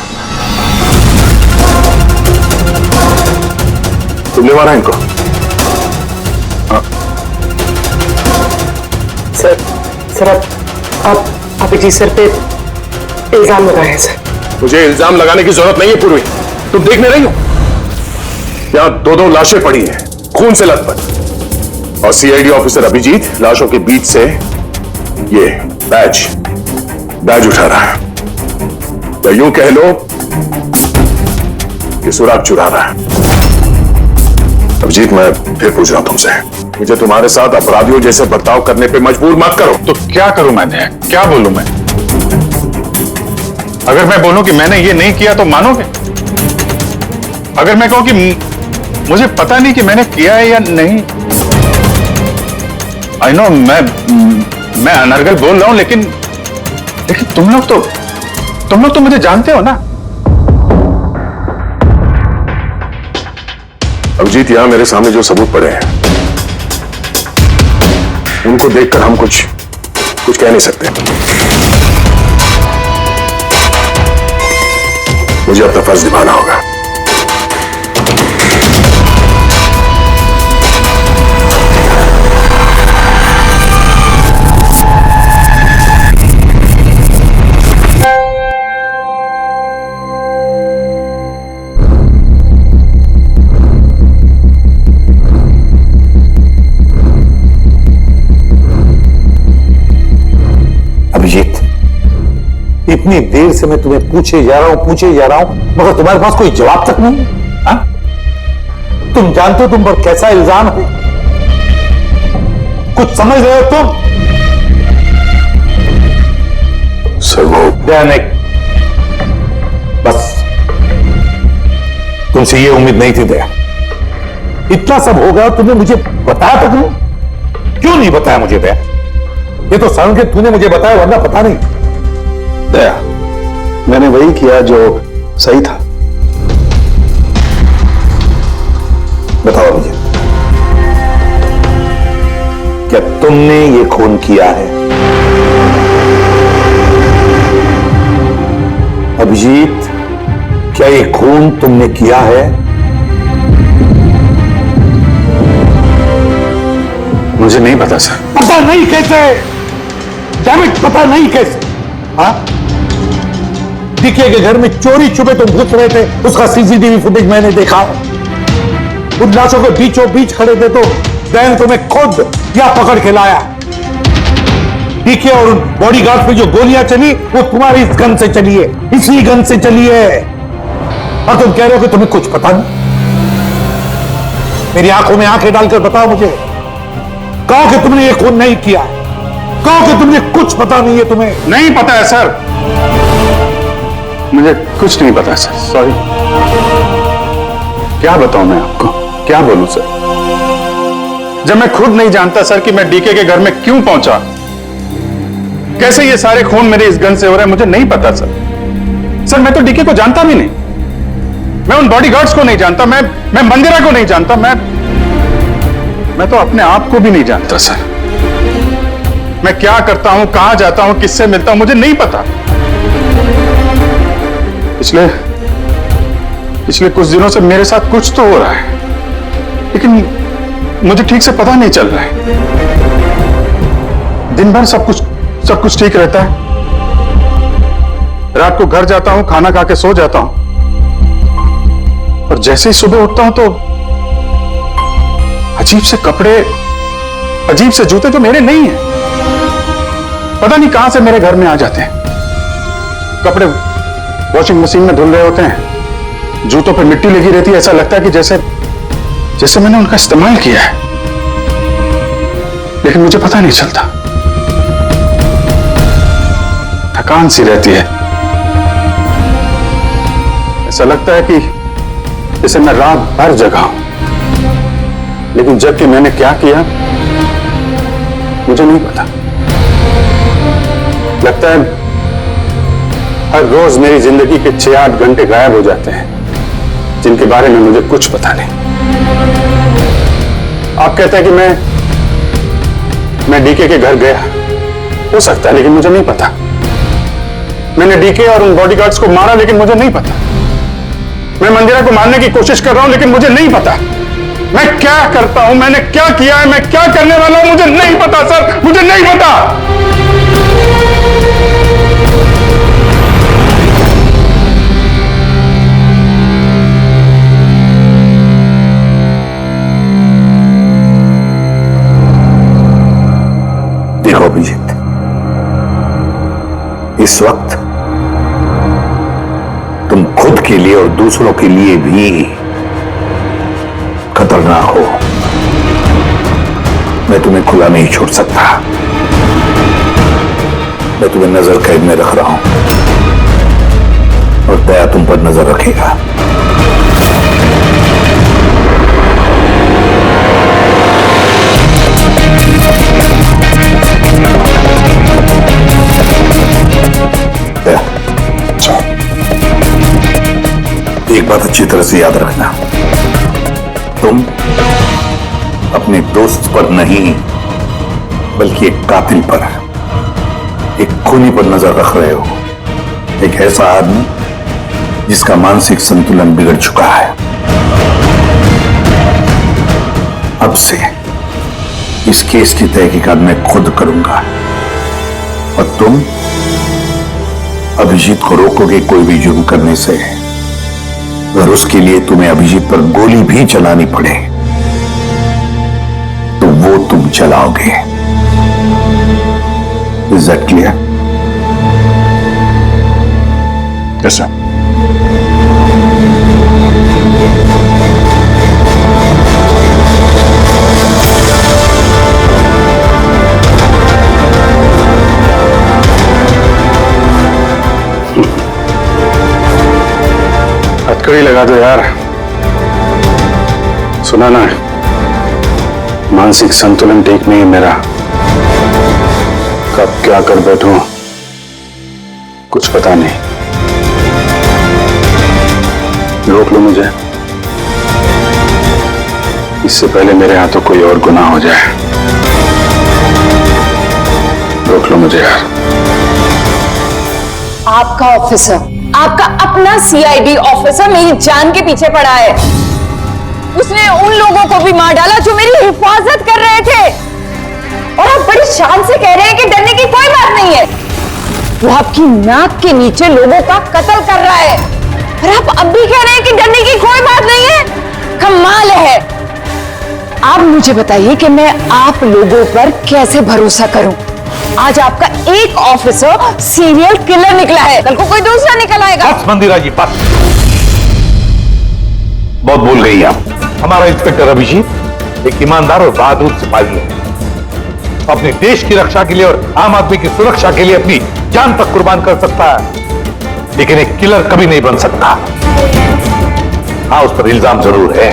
तुमने मारा इनको? सर आप अभिजीत सर पे इल्जाम लगाए हैं सर। मुझे इल्जाम लगाने की जरूरत नहीं है पूर्वी, तुम देख नहीं रही हो? यहां दो लाशें पड़ी हैं, खून से लथपथ, और सीआईडी ऑफिसर अभिजीत लाशों के बीच से ये बैज उठा रहा है, या यूं कह लो कि सुराग चुरा रहा है। अभिजीत, मैं फिर पूछ रहा हूं तुमसे, मुझे तुम्हारे साथ अपराधियों जैसे बर्ताव करने पे मजबूर मत करो। तो क्या करूं मैंने? क्या बोलूं मैं? अगर मैं बोलूं कि मैंने ये नहीं किया तो मानोगे? अगर मैं कहूं कि मुझे पता नहीं कि मैंने किया है या नहीं? आई नो, मैं अनर्गल बोल रहा हूं, लेकिन तुम लोग तो मुझे जानते हो ना। अभिजीत, यहां मेरे सामने जो सबूत पड़े हैं उनको देखकर हम कुछ कह नहीं सकते। मुझे अपना फर्ज निभाना होगा। इतनी देर से मैं तुम्हें पूछे जा रहा हूं, मगर तुम्हारे पास कोई जवाब तक नहीं है। हाँ? तुम जानते हो तुम पर कैसा इल्जाम है? कुछ समझ रहे हो तुम? सर वो नहीं, बस तुमसे ये उम्मीद नहीं थी दया। इतना सब हो गया, तुमने मुझे बताया तक नहीं? क्यों नहीं बताया मुझे दया? ये तो समझ के तूने मुझे बताया, वरना पता नहीं। दया, मैंने वही किया जो सही था। बताओ मुझे, क्या तुमने ये खून किया है? अभिजीत, क्या ये खून तुमने किया है? मुझे नहीं पता सर। पता नहीं कैसे? डैमेट, पता नहीं कैसे? हाँ? डीके के घर में चोरी छुपे तुम घुस रहे थे, उसका सीसीटीवी फुटेज मैंने देखा। उन लाशों के बीचों बीच खड़े थे तो दैन तुम्हें खुद या पकड़ के लाया। डीके और उन बॉडीगार्ड पे जो गोलियां चली वो तुम्हारी इस गन से चली है, इसी गन से चली है। और तुम कह रहे हो कि तुम्हें कुछ पता नहीं। मेरी आंखों में आंखें डालकर बताओ मुझे, कहो कि तुमने ये खून नहीं किया, कहो कि तुमने कुछ पता नहीं है। तुम्हें नहीं पता है सर, मुझे कुछ नहीं पता सर, सॉरी। क्या बताऊं मैं आपको, क्या बोलूं सर, जब मैं खुद नहीं जानता सर कि मैं डीके के घर में क्यों पहुंचा, कैसे ये सारे खून मेरे इस गन से हो रहे हैं, मुझे नहीं पता सर। सर मैं तो डीके को जानता भी नहीं, मैं उन बॉडीगार्ड्स को नहीं जानता, मैं मंदिरा को नहीं जानता, मैं तो अपने आप को भी नहीं जानता सर। मैं क्या करता हूं, कहां जाता हूं, किससे मिलता हूं, मुझे नहीं पता। पिछले कुछ दिनों से मेरे साथ कुछ तो हो रहा है, लेकिन मुझे ठीक से पता नहीं चल रहा है। दिन भर सब कुछ ठीक रहता है, रात को घर जाता हूं, खाना खा के सो जाता हूं, और जैसे ही सुबह उठता हूं तो अजीब से कपड़े, अजीब से जूते जो मेरे नहीं हैं, पता नहीं कहां से मेरे घर में आ जाते हैं। कपड़े वॉशिंग मशीन में धुल रहे होते हैं, जूतों पर मिट्टी लगी रहती है, ऐसा लगता है कि जैसे मैंने उनका इस्तेमाल किया है, लेकिन मुझे पता नहीं चलता। थकान सी रहती है, ऐसा लगता है कि जैसे मैं रात भर जगा हूं, लेकिन जग के मैंने क्या किया मुझे नहीं पता। लगता है हर रोज मेरी जिंदगी के 6-8 घंटे गायब हो जाते हैं, जिनके बारे में मुझे कुछ पता नहीं। आप कहते हैं कि मैं डीके के घर गया, हो सकता है, लेकिन मुझे नहीं पता। मैंने डीके और उन बॉडीगार्ड्स को मारा, लेकिन मुझे नहीं पता। मैं मंदिरा को मारने की कोशिश कर रहा हूं, लेकिन मुझे नहीं पता। मैं क्या करता हूं, मैंने क्या किया है, मैं क्या करने वाला हूं, मुझे नहीं पता सर, मुझे नहीं पता। देखो अभिजीत, इस वक्त तुम खुद के लिए और दूसरों के लिए भी खतरनाक हो। मैं तुम्हें खुला नहीं छोड़ सकता, मैं तुम्हें नजर कैद में रख रहा हूं, और दया तुम पर नजर रखेगा। बात अच्छी तरह से याद रखना, तुम अपने दोस्त पर नहीं बल्कि एक कातिल पर, एक खूनी पर नजर रख रहे हो। एक ऐसा आदमी जिसका मानसिक संतुलन बिगड़ चुका है। अब से इस केस की तहकीकात मैं खुद करूंगा और तुम अभिजीत को रोकोगे कोई भी जुर्म करने से। अगर उसके लिए तुम्हें अभिजीत पर गोली भी चलानी पड़े तो वो तुम चलाओगे। Is that clear? Yes sir. हथकड़ी लगा दो यार। सुना ना, मानसिक संतुलन ठीक नहीं है मेरा। कब क्या कर बैठूं कुछ पता नहीं। रोक लो मुझे, इससे पहले मेरे हाथों कोई और गुनाह हो जाए। रोक लो मुझे यार। आपका ऑफिसर, आपका अपना सीआईडी ऑफिसर मेरी जान के पीछे पड़ा है। उसने उन लोगों को भी मार डाला जो मेरी हिफाजत कर रहे थे, और आप बड़ी शान से कह रहे हैं कि डरने की कोई बात नहीं है। वो आपकी नाक के नीचे लोगों का कत्ल कर रहा है और आप अब भी कह रहे हैं कि डरने की कोई बात नहीं है। कमाल है। आप मुझे बताइए कि मैं आप लोगों पर कैसे भरोसा करूं। आज आपका एक ऑफिसर सीरियल किलर निकला है, कल को कोई दूसरा निकल आएगा। बस मंदिरा जी बस, बहुत बोल गई आप। हमारा इंस्पेक्टर अभिजीत एक ईमानदार और बहादुर सिपाही है। अपने देश की रक्षा के लिए और आम आदमी की सुरक्षा के लिए अपनी जान तक कुर्बान कर सकता है, लेकिन एक किलर कभी नहीं बन सकता। हाँ, उस पर इल्जाम जरूर है,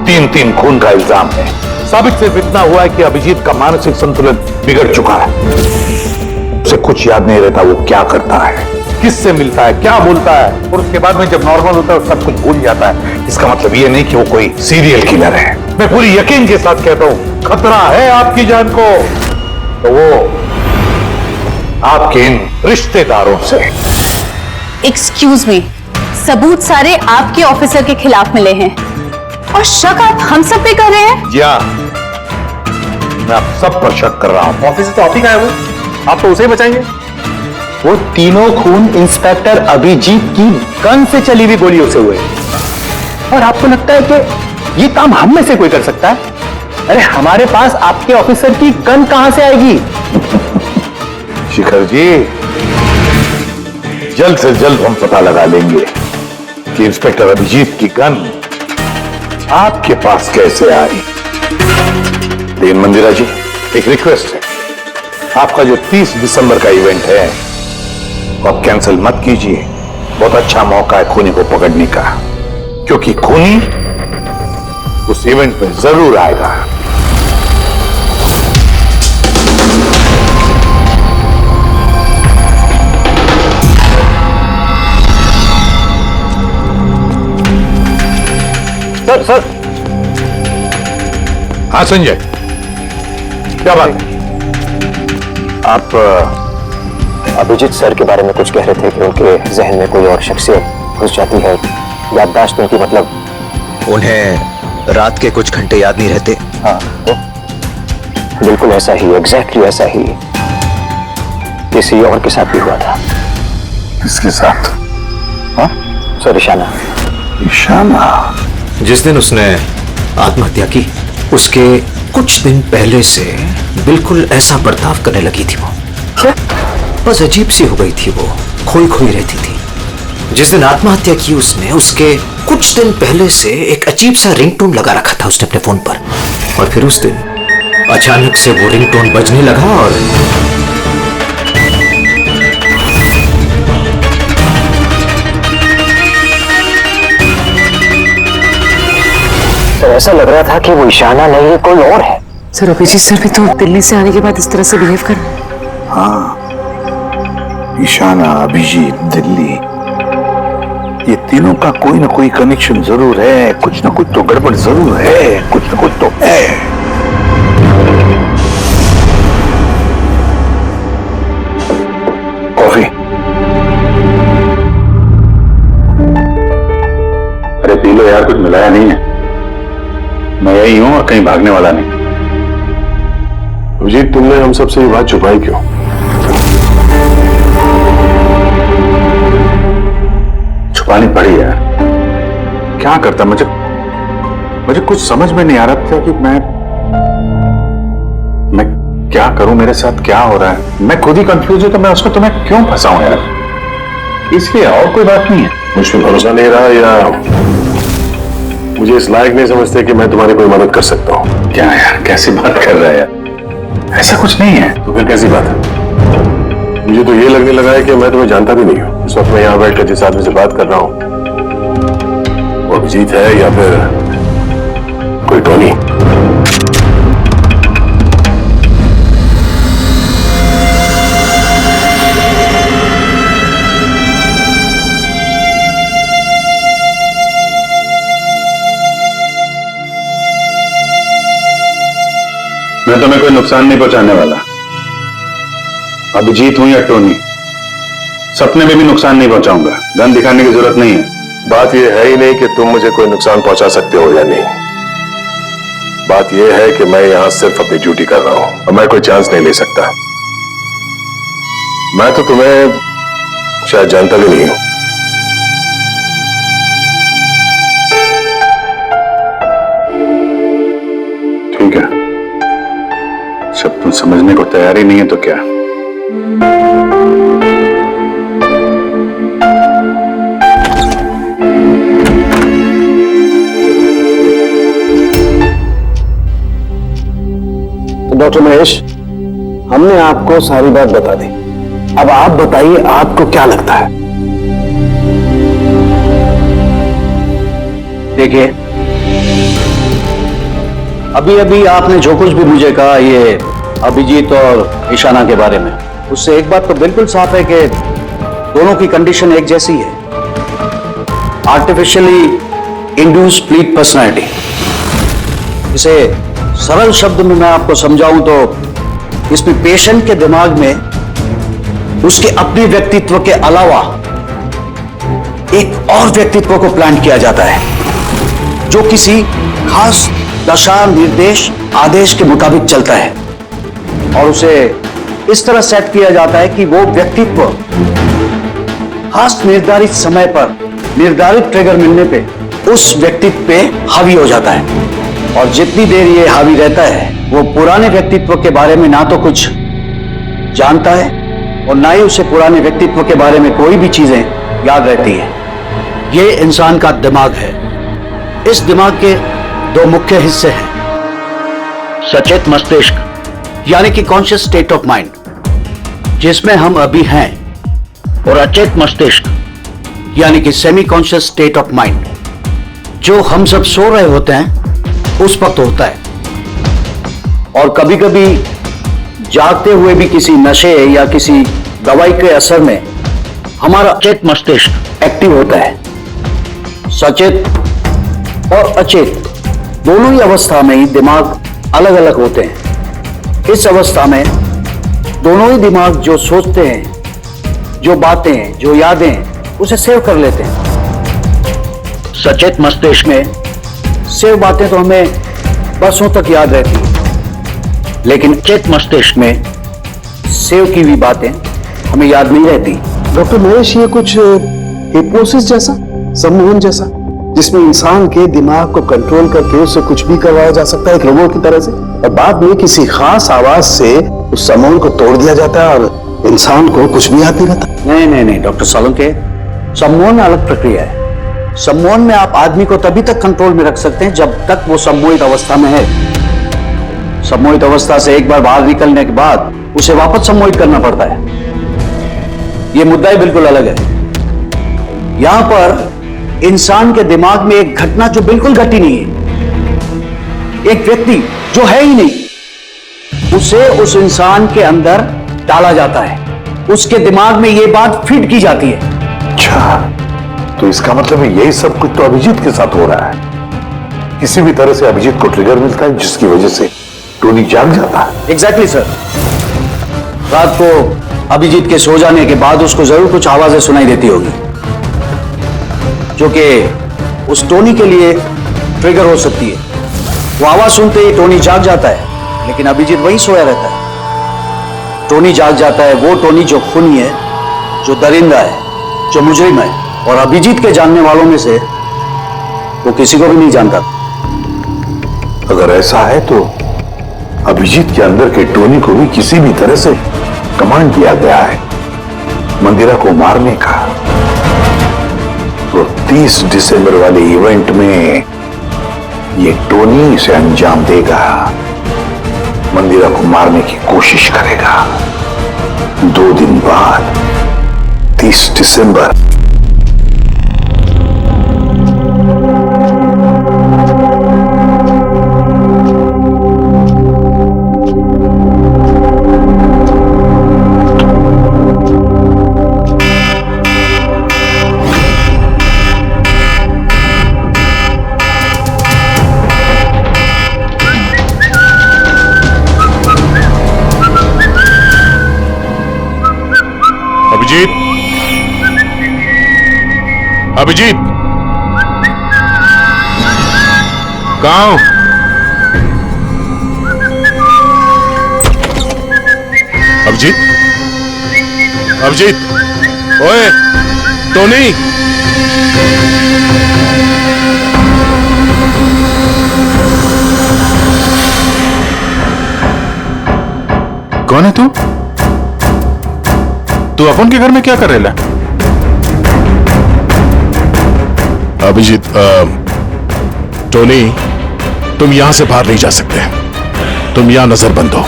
3 खून का इल्जाम है। साबित सिर्फ इतना हुआ है कि अभिजीत का मानसिक संतुलन बिगड़ चुका है। उसे कुछ याद नहीं रहता वो क्या करता है, किससे मिलता है, क्या बोलता है, और उसके बाद में जब नॉर्मल होता है सब कुछ भूल जाता है। इसका मतलब ये नहीं कि वो कोई सीरियल किलर है। मैं पूरी यकीन के साथ कहता हूं, खतरा है आपकी जान को तो वो आपके इन रिश्तेदारों से। एक्सक्यूज मी, सबूत सारे आपके ऑफिसर के खिलाफ मिले हैं और शक आप हम सब पे कर रहे हैं। जी हाँ, मैं आप सब पर शक कर रहा हूं। ऑफिसर तो आप ही का है, वो आप तो उसे ही बचाएंगे। वो तीनों खून इंस्पेक्टर अभिजीत की गन से चली हुई गोलियों से हुए, और आपको लगता है कि ये काम हम में से कोई कर सकता है? अरे हमारे पास आपके ऑफिसर की गन कहां से आएगी? शिखर जी, जल्द से जल्द हम पता लगा लेंगे कि इंस्पेक्टर अभिजीत की गन आपके पास कैसे आई। लेकिन मंदिरा जी, एक रिक्वेस्ट है, आपका जो 30 दिसंबर का इवेंट है वो आप कैंसिल मत कीजिए। बहुत अच्छा मौका है खूनी को पकड़ने का, क्योंकि खूनी उस इवेंट में जरूर आएगा। सर हाँ संजय, क्या बात है? आप अभिजीत सर के बारे में कुछ कह रहे थे कि उनके जहन में कोई और शख्सियत घुस जाती है, याददाश्त उनकी, मतलब उन्हें रात के कुछ घंटे याद नहीं रहते। हाँ, बिल्कुल ऐसा ही, एग्जैक्टली ऐसा ही किसी और के साथ भी हुआ था। किसके साथ? हाँ सर, ईशाना। ईशाना? जिस दिन उसने आत्महत्या की उसके कुछ दिन पहले से बिल्कुल ऐसा बर्ताव करने लगी थी वो। क्या? बस अजीब सी हो गई थी वो, खोई खोई रहती थी। जिस दिन आत्महत्या की उसने, उसके कुछ दिन पहले से एक अजीब सा रिंगटोन लगा रखा था उसने अपने फोन पर, और फिर उस दिन अचानक से वो रिंगटोन बजने लगा और तो ऐसा लग रहा था कि वो ईशाना नहीं, कोई और है। सर अभिजीत सर भी तो दिल्ली से आने के बाद इस तरह से बिहेव कर रहे हैं। हाँ, ईशाना, अभिजीत, दिल्ली, ये तीनों का कोई ना कोई कनेक्शन जरूर है, कुछ ना कुछ तो गड़बड़ जरूर है, कुछ ना कुछ तो है। कॉफी। अरे पी लो यार, कुछ मिलाया नहीं है। मैं यही हूं और कहीं भागने वाला नहीं। अभिजीत, तुमने हम सबसे ये बात छुपाई क्यों? छुपानी पड़ी यार, क्या करता। मुझे कुछ समझ में नहीं आ रहा था कि मैं क्या करूं, मेरे साथ क्या हो रहा है। मैं खुद ही कंफ्यूज हूं, तो मैं उसको तुम्हें क्यों फंसाऊं यार, इसलिए और कोई बात नहीं है। मुझ पर भरोसा नहीं रहा या मुझे इस लायक नहीं समझते कि मैं तुम्हारी कोई मदद कर सकता हूं? क्या यार, कैसी बात कर रहा है यार, ऐसा कुछ नहीं है। तो फिर कैसी बात है? मुझे तो ये लगने लगा है कि मैं तुम्हें जानता भी नहीं हूं। इस वक्त मैं यहां बैठकर जिस आदमी से बात कर रहा हूं वो अभिजीत है या फिर कोई टोनी। मैं तुम्हें कोई नुकसान नहीं पहुंचाने वाला। अभिजीत हूं या टोनी, सपने में भी नुकसान नहीं पहुंचाऊंगा। गन दिखाने की जरूरत नहीं है। बात यह है ही नहीं कि तुम मुझे कोई नुकसान पहुंचा सकते हो या नहीं। बात यह है कि मैं यहां सिर्फ अपनी ड्यूटी कर रहा हूं और मैं कोई चांस नहीं ले सकता। मैं तो तुम्हें शायद जानता भी नहीं हूं। ठीक है, जब तुम समझने को तैयार ही नहीं है तो क्या। तो डॉक्टर महेश, हमने आपको सारी बात बता दी। अब आप बताइए, आपको क्या लगता है? देखिए, अभी अभी आपने जो कुछ भी मुझे कहा ये अभिजीत और ईशाना के बारे में, उससे एक बात तो बिल्कुल साफ है कि दोनों की कंडीशन एक जैसी है। Artificially induce split personality. इसे सरल शब्द में मैं आपको समझाऊं तो इसमें पेशेंट के दिमाग में उसके अपने व्यक्तित्व के अलावा एक और व्यक्तित्व को प्लांट किया जाता है जो किसी खास दशा, निर्देश, आदेश के मुताबिक चलता है, और उसे इस तरह सेट किया जाता है कि वो व्यक्तित्व खास निर्धारित समय पर निर्धारित ट्रिगर मिलने पे उस व्यक्तित्व पे हावी हो जाता है। और जितनी देर ये हावी रहता है वो पुराने व्यक्तित्व के बारे में ना तो कुछ जानता है और ना ही उसे पुराने व्यक्तित्व के बारे में कोई भी चीजें याद रहती है। ये इंसान का दिमाग है। इस दिमाग के दो मुख्य हिस्से हैं, सचेत मस्तिष्क यानी कि कॉन्शियस स्टेट ऑफ माइंड, जिसमें हम अभी हैं, और अचेत मस्तिष्क यानी कि semi conscious state of mind, जो हम सब सो रहे होते हैं उस वक्त होता है। और कभी कभी जागते हुए भी किसी नशे या किसी दवाई के असर में हमारा अचेत मस्तिष्क एक्टिव होता है। सचेत और अचेत दोनों ही अवस्था में ही दिमाग अलग अलग होते हैं। इस अवस्था में दोनों ही दिमाग जो सोचते हैं, जो बातें, जो यादें, उसे सेव कर लेते हैं। सचेत मस्तिष्क में सेव बातें तो हमें बरसों तक याद रहती हैं, लेकिन अचेत मस्तिष्क में सेव की हुई बातें हमें याद नहीं रहती। डॉक्टर महेश, ये कुछ हिप्नोसिस जैसा, सम्मोहन जैसा, जिसमें इंसान के दिमाग को कंट्रोल करके उससे कुछ भी करवाया जा सकता है एक रोबोट की तरह से, और बाद में किसी खास आवाज से उस सम्मोहन को तोड़ दिया जाता है और इंसान को कुछ भी याद नहीं रहता। नहीं डॉक्टर सोलंकी, सम्मोहन अलग प्रक्रिया है। सम्मोहन में आप आदमी को तभी तक कंट्रोल में रख सकते हैं जब तक वो सम्मोहित अवस्था में है। सम्मोहित अवस्था से एक बार बाहर निकलने के बाद उसे वापस सम्मोहित करना पड़ता है। ये मुद्दा ही बिल्कुल अलग है। यहां पर इंसान के दिमाग में एक घटना जो बिल्कुल घटी नहीं है, एक व्यक्ति जो है ही नहीं, उसे उस इंसान के अंदर डाला जाता है। उसके दिमाग में यह बात फिट की जाती है। अच्छा, तो इसका मतलब है यही सब कुछ तो अभिजीत के साथ हो रहा है। किसी भी तरह से अभिजीत को ट्रिगर मिलता है जिसकी वजह से टोनी जाग जाता है। Exactly sir. रात को अभिजीत के सो जाने के बाद उसको जरूर कुछ आवाजें सुनाई देती होगी जो कि उस टोनी के लिए ट्रिगर हो सकती है। वो आवाज सुनते ही टोनी जाग जाता है, लेकिन अभिजीत वहीं सोया रहता है। टोनी जाग जाता है वो टोनी जो खूनी है, जो दरिंदा है, जो मुजरिम है, और अभिजीत के जानने वालों में से वो किसी को भी नहीं जानता। अगर ऐसा है तो अभिजीत के अंदर के टोनी को भी किसी भी तरह से कमांड दिया गया है मंदिरा को मारने का। तो 30 दिसंबर वाले इवेंट में ये टोनी इसे अंजाम देगा, मंदिरा को मारने की कोशिश करेगा। 2 दिन बाद 30 दिसंबर। अभिजीत, अभिजीत, कहां हो? अभिजीत, अभिजीत, ओए, टोनी। कौन है तू? तू अपन के घर में क्या कर रहा है? अभिजीत, टोनी, तुम यहां से बाहर नहीं जा सकते। तुम यहां नजरबंद हो।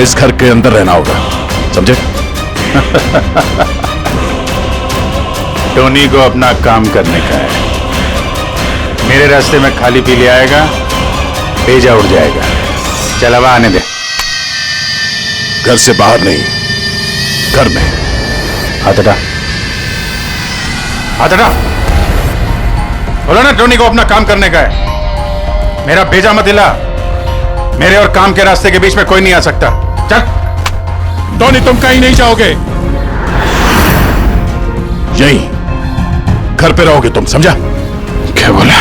इस घर के अंदर रहना होगा, समझे? टोनी को अपना काम करने का है। मेरे रास्ते में खाली पीली आएगा, भेजा उड़ जाएगा। चल अब आने दे। घर से बाहर नहीं, घर में। हाथ हटा, हाथ हटा। बोलो ना, टोनी को अपना काम करने का है। मेरा भेजा मत हिला। मेरे और काम के रास्ते के बीच में कोई नहीं आ सकता। चल। टोनी, तुम कहीं नहीं जाओगे। यहीं घर पे रहोगे तुम, समझा? क्या बोला?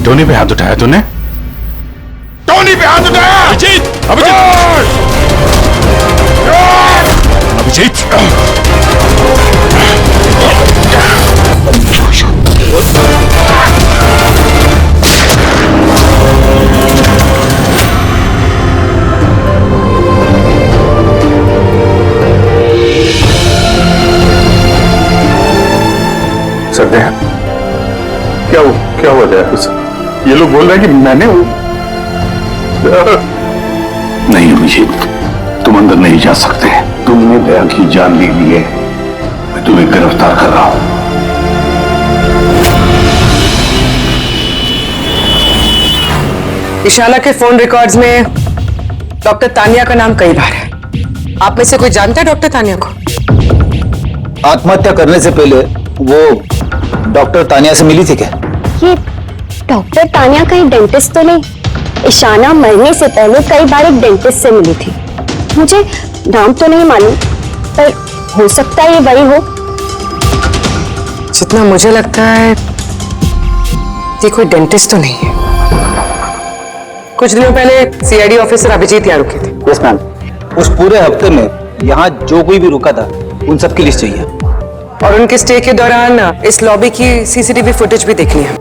टोनी पे हाथ उठाया तूने? टोनी पे हाथ उठाया? अभिजीत, अभिजीत, अभिजीत, सकते हैं? क्या हुआ दया? ये लोग बोल रहे हैं कि मैंने नहीं अभिजीत, तुम अंदर नहीं जा सकते। तुमने दया की जान ले ली है। मैं तुम्हें गिरफ्तार कर रहा हूं। इशाना के फोन रिकॉर्ड्स में डॉक्टर तानिया का नाम कई बार है। आप में से कोई जानता है डॉक्टर तानिया को? आत्महत्या करने से पहले वो डॉक्टर तानिया से मिली थी क्या? ये डॉक्टर तानिया कहीं डेंटिस्ट तो नहीं? इशाना मरने से पहले कई बार एक डेंटिस्ट से मिली थी। मुझे नाम तो नहीं मालूम, पर हो सकता है ये वही हो। जितना मुझे लगता है ये कोई डेंटिस्ट तो नहीं है। कुछ दिनों पहले सीआईडी ऑफिसर अभिजीत यहाँ रुके थे। Yes ma'am. उस पूरे हफ्ते में यहाँ जो कोई भी रुका था उन सब की लिस्ट चाहिए, और उनके स्टे के दौरान इस लॉबी की सीसीटीवी फुटेज भी देखनी है।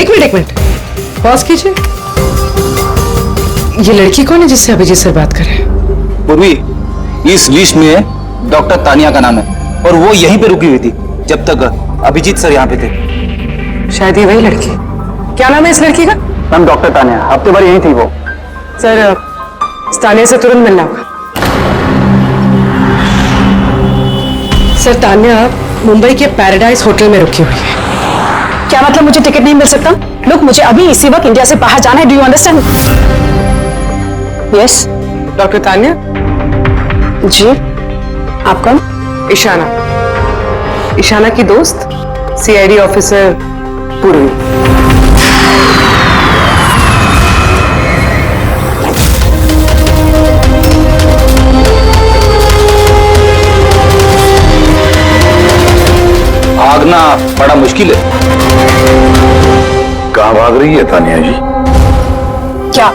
एक मिनट पॉज कीजिए। ये लड़की कौन है जिससे अभिजीत सर बात कर रहे हैं? पूर्वी, इस लिस्ट में डॉक्टर तानिया का नाम है और वो यहीं पे रुकी हुई थी जब तक अभिजीत सर यहाँ पे थे। शायद ये वही लड़की। क्या नाम है इस लड़की का? मैम डॉक्टर तानिया, हफ्ते भर यहीं थी वो। सर, तानिया से तुरंत मिलना होगा। सर, तान्या मुंबई के पैराडाइज होटल में रुकी हुई है। क्या मतलब मुझे टिकट नहीं मिल सकता? लोग, मुझे अभी इसी वक्त इंडिया से बाहर जाना है। Do you understand? Yes. Doctor Tanya? जी, आप कौन? ईशाना, ईशाना की दोस्त, सीआईडी ऑफिसर पूर्वी। भागना बड़ा मुश्किल है। कहां भाग रही है तानिया जी? क्या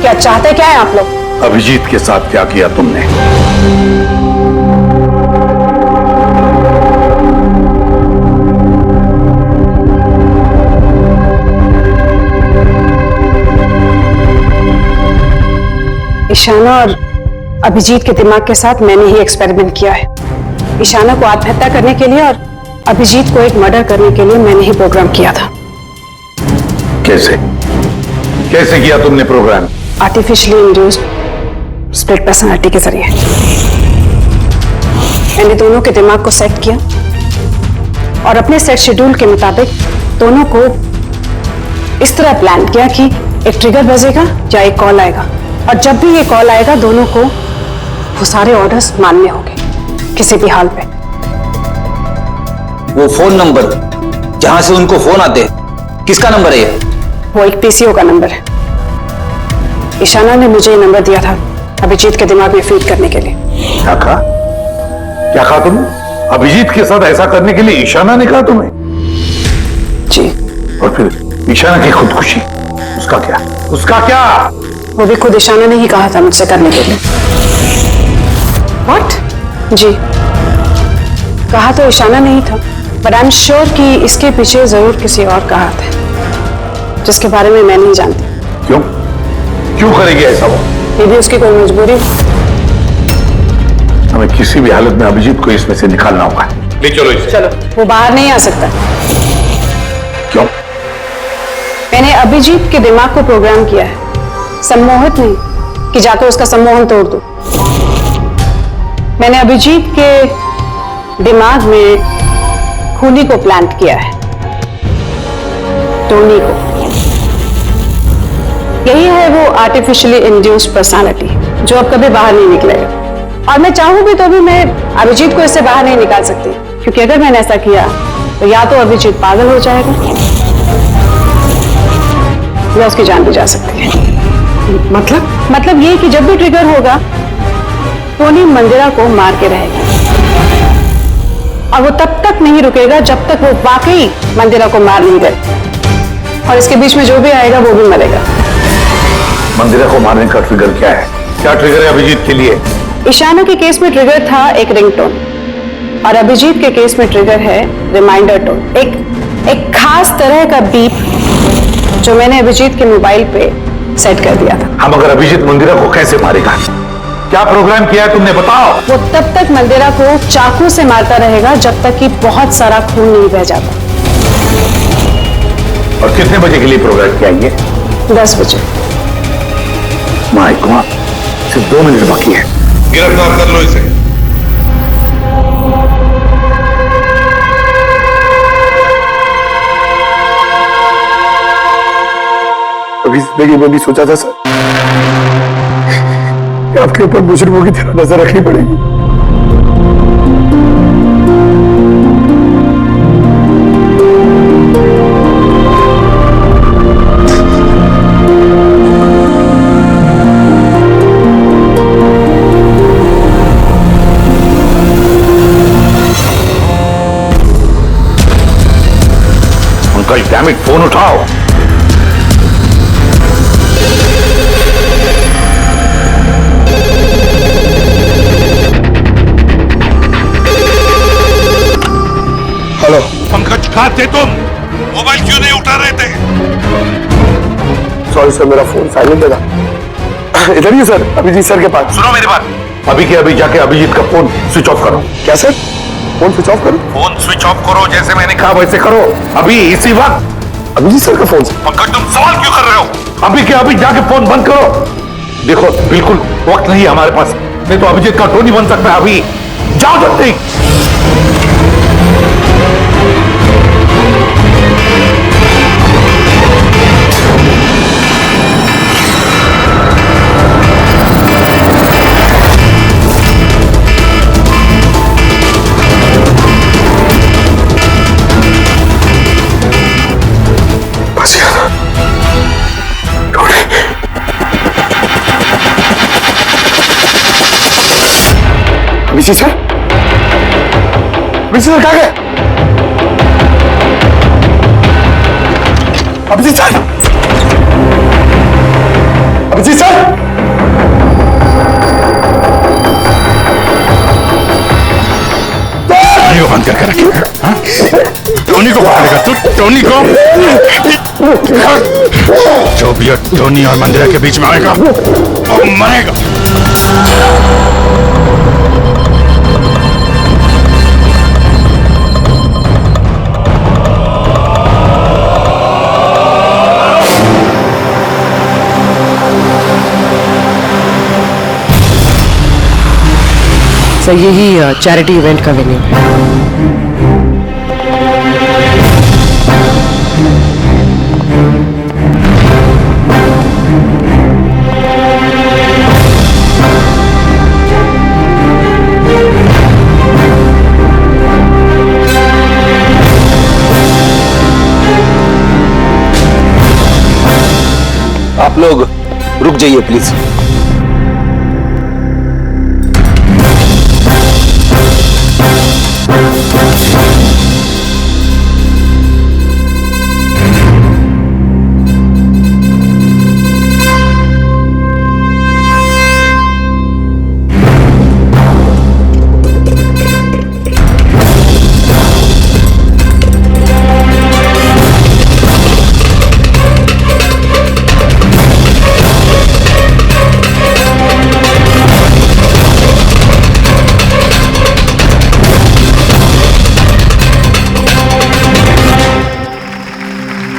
क्या चाहते क्या है आप लोग? अभिजीत के साथ क्या किया तुमने? ईशाना और अभिजीत के दिमाग के साथ मैंने ही एक्सपेरिमेंट किया है। ईशाना को आत्महत्या करने के लिए और अभिजीत को एक मर्डर करने के लिए मैंने ही प्रोग्राम किया था। कैसे कैसे किया तुमने program? Artificially induced split personality के जरिए मैंने दोनों के दिमाग को सेट किया और अपने सेट शेड्यूल के मुताबिक दोनों को इस तरह प्लान किया कि एक ट्रिगर बजेगा या एक कॉल आएगा, और जब भी ये कॉल आएगा दोनों को वो सारे ऑर्डर्स मानने होंगे किसी भी हाल पे। वो फोन नंबर जहां से उनको फोन आते हैं, किसका नंबर है ये? वो एक पीसीओ का नंबर है। ईशाना ने मुझे ये नंबर दिया था अभिजीत के दिमाग में फीड करने के लिए। क्या कहा? क्या कहा तुमने? अभिजीत के साथ ऐसा करने के लिए ईशाना ने कहा तुम्हें? जी। और फिर ईशाना की खुदकुशी, उसका क्या? उसका क्या? वो भी खुद ईशाना ने ही कहा था मुझसे करने के लिए। What? जी, कहा तो ईशाना नहीं था, बट आई एम श्योर कि इसके पीछे जरूर किसी और का हाथ है जिसके बारे में मैं नहीं जानती। क्यों क्यों करेगी ऐसा वो? ये भी उसकी कोई मजबूरी। हमें किसी भी हालत में अभिजीत को इसमें से निकालना होगा। ले चलो इसे। चलो, वो बाहर नहीं आ सकता। क्यों? मैंने अभिजीत के दिमाग को प्रोग्राम किया है, सम्मोहित नहीं कि जाकर उसका सम्मोहन तोड़ दो। मैंने अभिजीत के दिमाग में खूनी को प्लांट किया है, टोनी को। यही है वो आर्टिफिशियली इंड्यूस्ड पर्सनालिटी जो अब कभी बाहर नहीं निकलेगा। और मैं चाहूं भी तो भी मैं अभिजीत को इससे बाहर नहीं निकाल सकती, क्योंकि अगर मैंने ऐसा किया तो या तो अभिजीत पागल हो जाएगा या उसकी जान भी जा सकती है। मतलब ये कि जब भी ट्रिगर होगा टोनी मंदिरा को मार के रहेगा, और वो तब तक नहीं रुकेगा जब तक वो वाकई मंदिरा को मार नहीं दे, और इसके बीच में जो भी आएगा वो भी मरेगा। मंदिरा को मारने का ट्रिगर क्या है? क्या ट्रिगर है अभिजीत के लिए? ईशाना के केस में ट्रिगर था एक रिंगटोन, और अभिजीत के केस में ट्रिगर है रिमाइंडर टोन, एक खास तरह का बीप जो मैंने अभिजीत के मोबाइल पे सेट कर दिया था। हम अगर अभिजीत मंदिरा को कैसे मारेगा? क्या प्रोग्राम किया है तुमने, बताओ। वो तब तक मंदिरा को चाकू से मारता रहेगा जब तक कि बहुत सारा खून नहीं बह जाता। और कितने बजे के लिए प्रोग्राम किया ये? 10 बजे। माय गॉड, सिर्फ 2 मिनट बाकी है। गिरफ्तार कर लो इसे। अभी जिंदगी में भी सोचा था सर कि आपके ऊपर मुजरिमों की तरह नजर रखनी पड़ेगी। अंकल डैम इट, फोन उठाओ। हेलो पंकज, कहाँ थे तुम? मोबाइल क्यों नहीं उठा रहे थे? सॉरी सर, मेरा फोन साइलेंट था। इधर ही सर, अभिजीत सर के पास। सुनो मेरी बात, अभी के अभी जाके अभिजीत का फोन स्विच ऑफ करो। क्या सर? फोन स्विच ऑफ करो? फोन स्विच ऑफ करो, जैसे मैंने कहा वैसे करो, अभी इसी वक्त। अभिजीत सर का फोन सर। पंकज, तुम सवाल क्यों कर रहे हो? अभी के अभी जाके फोन बंद करो। देखो, बिल्कुल वक्त नहीं है हमारे पास, नहीं तो अभिजीत का टोनी बन सकता है। अभी जाओ जल्दी। अभिजीत सर, अभिजीत सर कहाँ गए? Abhijeet sir, Abhijeet sir, Tony को बंद करके रखिए। हाँ? टोनी को पकड़ेगा तू? टोनी को? जो भी टोनी और मंदिरा के बीच में आएगा वो मरेगा। सर यही चैरिटी इवेंट का वेन्यू है। आप लोग रुक जाइए please.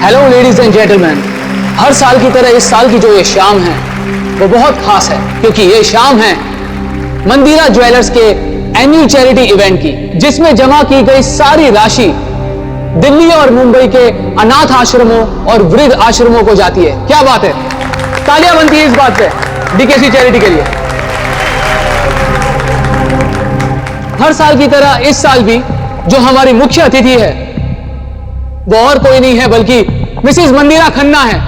Hello ladies and gentleman, हर साल की तरह इस साल की जो ये शाम है वो बहुत खास है, क्योंकि ये शाम है मंदिरा ज्वेलर्स के एनुअल चैरिटी इवेंट की, जिसमें जमा की गई सारी राशि दिल्ली और मुंबई के अनाथ आश्रमों और वृद्ध आश्रमों को जाती है। क्या बात है, तालियां बनती है इस बात पे डीकेसी चैरिटी के लिए। हर साल की तरह इस साल भी जो हमारी मुख्य अतिथि है वो और कोई नहीं है बल्कि मिसेस मंदिरा खन्ना है।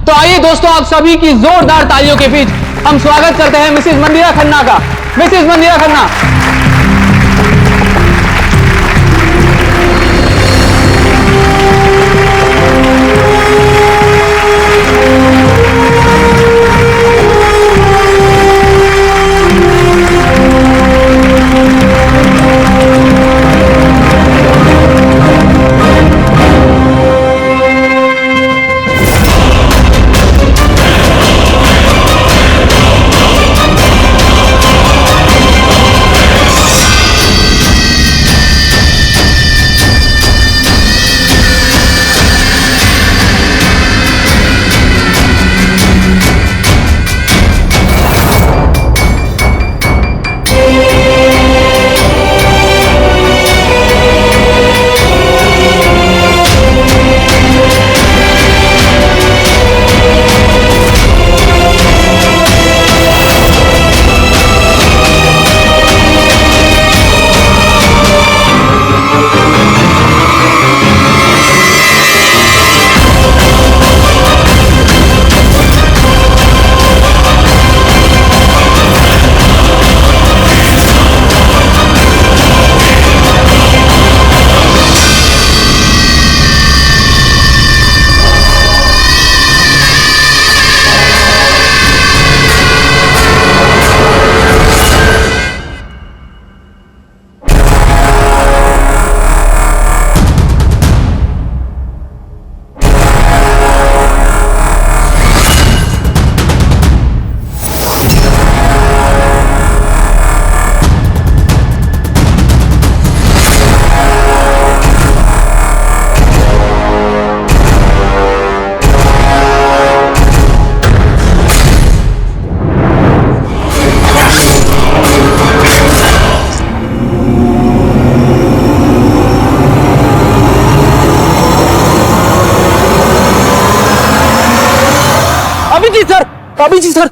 तो आइए दोस्तों, आप सभी की जोरदार तालियों के बीच हम स्वागत करते हैं मिसेस मंदिरा खन्ना का। मिसेस मंदिरा खन्ना। जी सर, भाभी जी sir.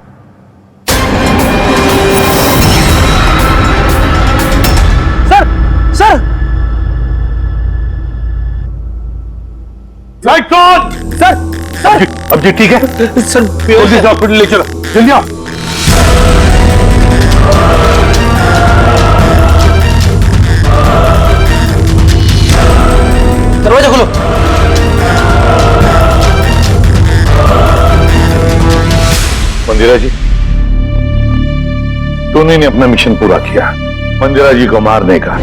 Sir light on. Sir अब जी ठीक है सर, हॉस्पिटल ले चलो, जल्दी आओ। दरवाजा खोलो। मंदिरा जी, टोनी ने अपना मिशन पूरा किया, मंदिरा जी को मारने का।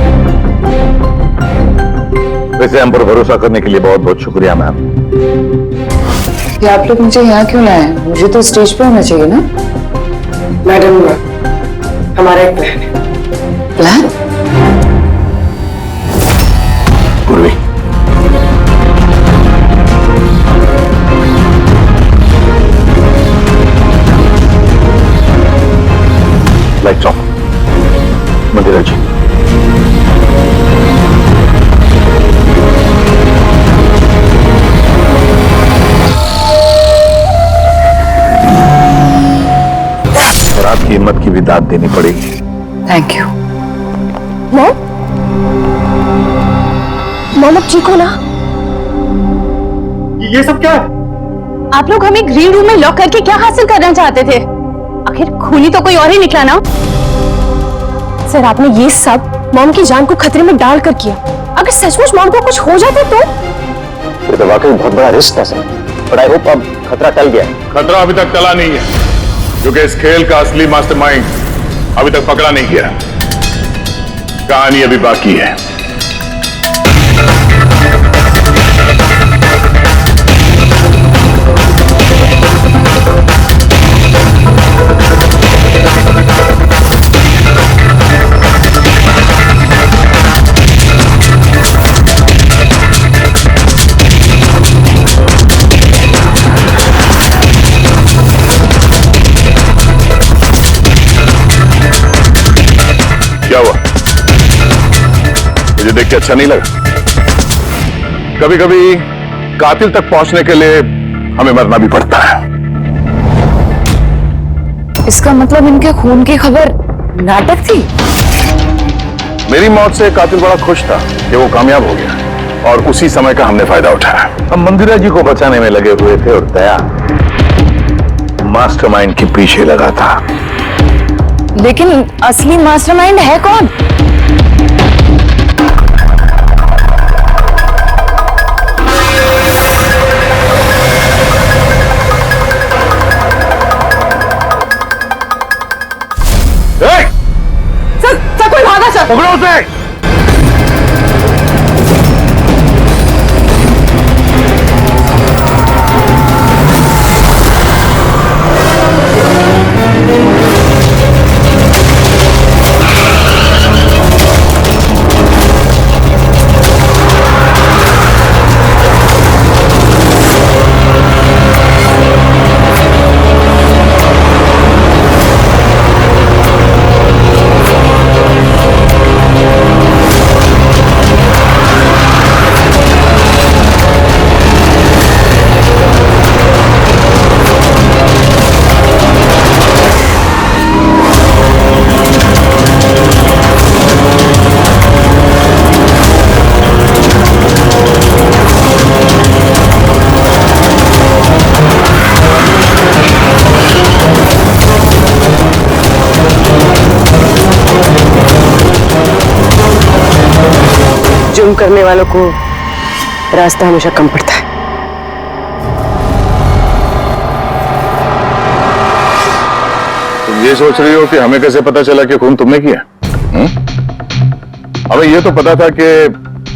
वैसे हम पर भरोसा करने के लिए बहुत बहुत शुक्रिया मैम। ये आप लोग मुझे यहाँ क्यों लाए? मुझे तो स्टेज पे होना चाहिए ना। मैडम, हमारा एक प्लान है। प्लान? पूर्वी, लाइट्स ऑफ। मंदिरा जी, और आपकी हिम्मत की भी दाद देनी पड़ेगी। Thank you. मॉम अब ठीक हो ना? ये सब क्या है? आप लोग हमें ग्रीन रूम में लॉक करके क्या हासिल करना चाहते थे? आखिर खूनी तो कोई और ही निकला ना। सर, आपने ये सब मॉम की जान को खतरे में डालकर किया। अगर सचमुच मॉम को कुछ हो जाता तो वाकई बहुत बड़ा रिस्क था सर, बट आई होप अब खतरा टल गया है। खतरा अभी तक टला नहीं है, क्योंकि इस खेल का असली मास्टरमाइंड अभी तक पकड़ा नहीं गया। कहानी अभी बाकी है। क्या हुआ? मुझे देख के अच्छा नहीं लगा? कभी कभी कातिल तक पहुंचने के लिए हमें मरना भी पड़ता है। इसका मतलब इनके खून की खबर नाटक थी? मेरी मौत से कातिल बड़ा खुश था कि वो कामयाब हो गया, और उसी समय का हमने फायदा उठाया। हम मंदिरा जी को बचाने में लगे हुए थे और दया मास्टरमाइंड के पीछे लगा था। लेकिन असली मास्टरमाइंड है कौन? सर कोई भागा सर। पकड़ो उसे। जुर्म करने वालों को रास्ता हमेशा कम पड़ता है। तुम ये सोच रही हो कि हमें कैसे पता चला कि खून तुमने किया? हमें ये तो पता था कि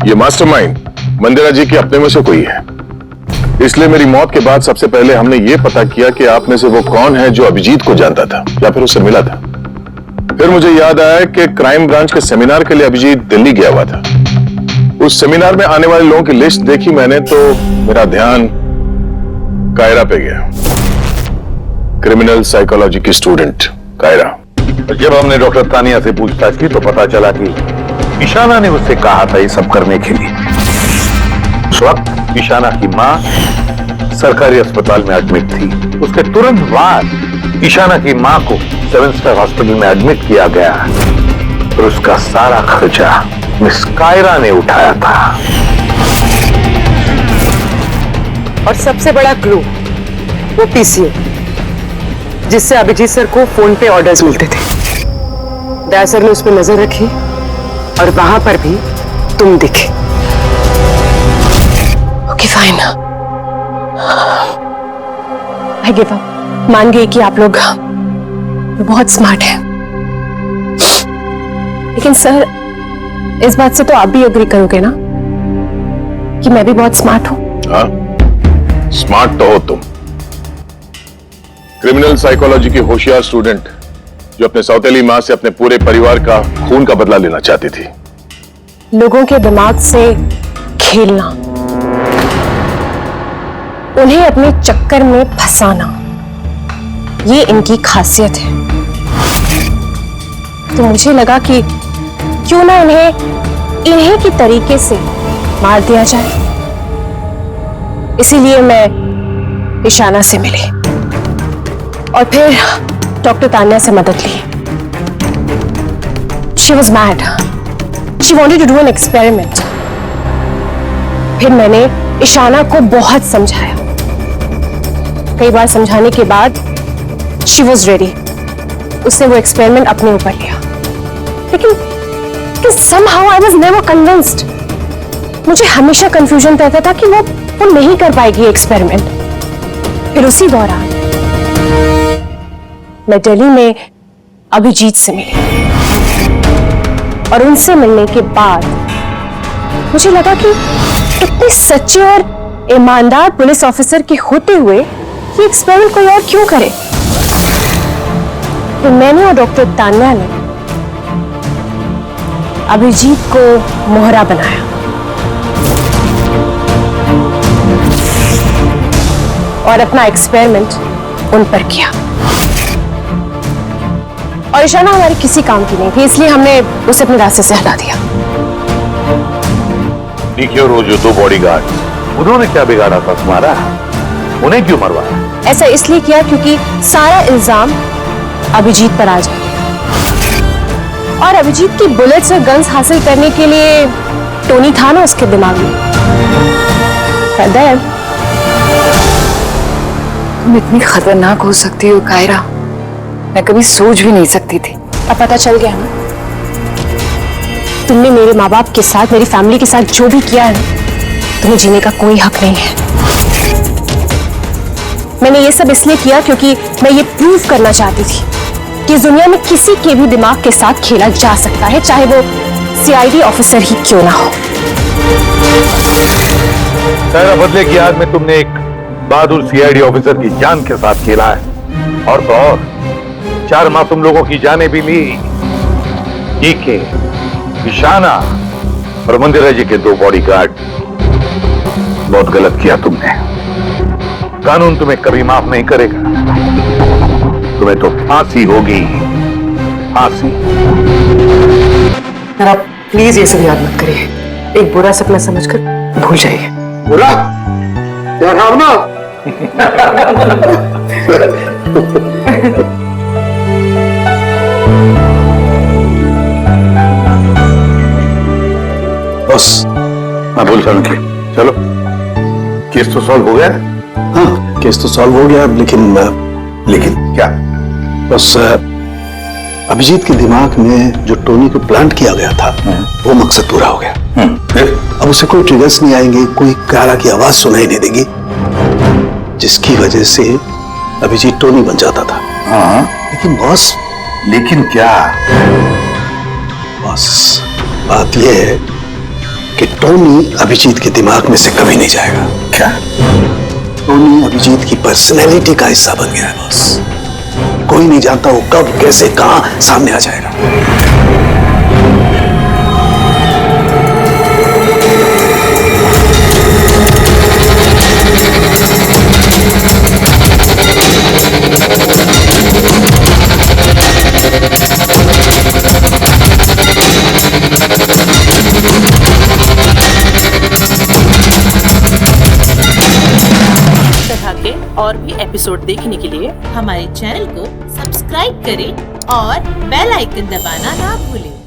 ये मास्टरमाइंड मंदिरा जी के अपने में से कोई है, इसलिए मेरी मौत के बाद सबसे पहले हमने ये पता किया कि आप में से वो कौन है जो अभिजीत को जानता था या फिर उससे मिला था। फिर मुझे याद आया कि क्राइम ब्रांच के सेमिनार के लिए अभिजीत दिल्ली गया हुआ था। उस सेमिनार में आने वाले लोगों की लिस्ट देखी मैंने तो मेरा ध्यान कायरा पे गया। क्रिमिनल साइकोलॉजी की स्टूडेंट कायरा। जब हमने डॉक्टर तानिया से पूछताछ की तो पता चला कि ईशाना ने उससे कहा था ये सब करने के लिए। उस वक्त ईशाना की मां सरकारी अस्पताल में एडमिट थी। उसके तुरंत बाद ईशाना की मां को 7 स्टार हॉस्पिटल में एडमिट किया गया और उसका सारा खर्चा मिस कायरा ने उठाया था। और सबसे बड़ा क्लू वो पीसीओ, जिससे अभिजीत सर को फोन पे ऑर्डर्स मिलते थे। दया सर ने उस पर नजर रखी और वहां पर भी तुम दिखे। Okay fine, I give up. मान गई कि आप लोग बहुत स्मार्ट हैं, लेकिन सर इस बात से तो आप भी एग्री करोगे ना कि मैं भी बहुत स्मार्ट हूं। हाँ, स्मार्ट तो हो तुम। क्रिमिनल साइकोलॉजी की होशियार स्टूडेंट जो अपने सौतेली मां से अपने पूरे परिवार का खून का बदला लेना चाहती थी। लोगों के दिमाग से खेलना, उन्हें अपने चक्कर में फंसाना, ये इनकी खासियत है। तो मुझे लगा कि क्यों ना इन्हीं की तरीके से मार दिया जाए। इसीलिए मैं ईशाना से मिली और फिर डॉक्टर तान्या से मदद ली। She was mad. She wanted to do an experiment. फिर मैंने ईशाना को बहुत समझाया। कई बार समझाने के बाद she was ready. उसने वो एक्सपेरिमेंट अपने ऊपर लिया, लेकिन somehow I was never convinced. मुझे हमेशा कंफ्यूजन रहता था कि वो नहीं कर पाएगी एक्सपेरिमेंट। फिर उसी दौरान मैं दिल्ली में अभिजीत से मिली और उनसे मिलने के बाद मुझे लगा कि इतने सच्चे और ईमानदार पुलिस ऑफिसर के होते हुए ये एक्सपेरिमेंट कोई और क्यों करे। तो मैंने और डॉक्टर तान्या ने अभिजीत को मोहरा बनाया और अपना एक्सपेरिमेंट उन पर किया। और ईशाना हमारे किसी काम की नहीं थी, इसलिए हमने उसे अपने रास्ते से हटा दिया। देखिए, वो जो 2 बॉडीगार्ड, उन्होंने क्या बिगाड़ा था तुम्हारा? उन्हें क्यों मरवाया? ऐसा इसलिए किया क्योंकि सारा इल्जाम अभिजीत पर आ जाए और अभिजीत की बुलेट्स और गन्स हासिल करने के लिए टोनी था ना उसके दिमाग में। तुम इतनी खतरनाक हो सकती हो कायरा, मैं कभी सोच भी नहीं सकती थी। अब पता चल गया ना, तुमने मेरे माँ बाप के साथ, मेरी फैमिली के साथ जो भी किया है, तुम्हें जीने का कोई हक नहीं है। मैंने ये सब इसलिए किया क्योंकि मैं ये प्रूव करना चाहती थी कि इस दुनिया में किसी के भी दिमाग के साथ खेला जा सकता है, चाहे वो सीआईडी ऑफिसर ही क्यों ना हो। तेरा बदले की याद में तुमने एक बहादुर सीआईडी ऑफिसर की जान के साथ खेला है और तो और 4 मासूम लोगों की जानें भी ली। के ईशाना और मंदिरा जी के 2 बॉडीगार्ड। बहुत गलत किया तुमने। कानून तुम्हें कभी माफ नहीं करेगा। तुम्हें तो फांसी होगी, फांसी। आप प्लीज ये सब याद मत करिए, एक बुरा सपना समझकर भूल जाइए। बुरा क्या भावना? बस मैं भूल जाऊं कि चलो, केस तो सॉल्व हो गया। हाँ, केस तो सॉल्व हो गया, लेकिन क्या? बस अभिजीत के दिमाग में जो टोनी को प्लांट किया गया था वो मकसद पूरा हो गया। अब उसे कोई ट्रिगर्स नहीं आएंगे, कोई कारा की आवाज सुनाई नहीं देगी, जिसकी वजह से अभिजीत टोनी बन जाता था। हाँ, लेकिन बॉस, लेकिन क्या? बॉस, बात यह है कि टोनी अभिजीत के दिमाग में से कभी नहीं जाएगा। क्या? टोनी अभिजीत की पर्सनैलिटी का हिस्सा बन गया है बॉस। कोई नहीं जानता वो कब, कैसे, कहां सामने आ जाएगा। और भी एपिसोड देखने के लिए हमारे चैनल को सब्सक्राइब करें और बेल आइकन दबाना ना भूलें।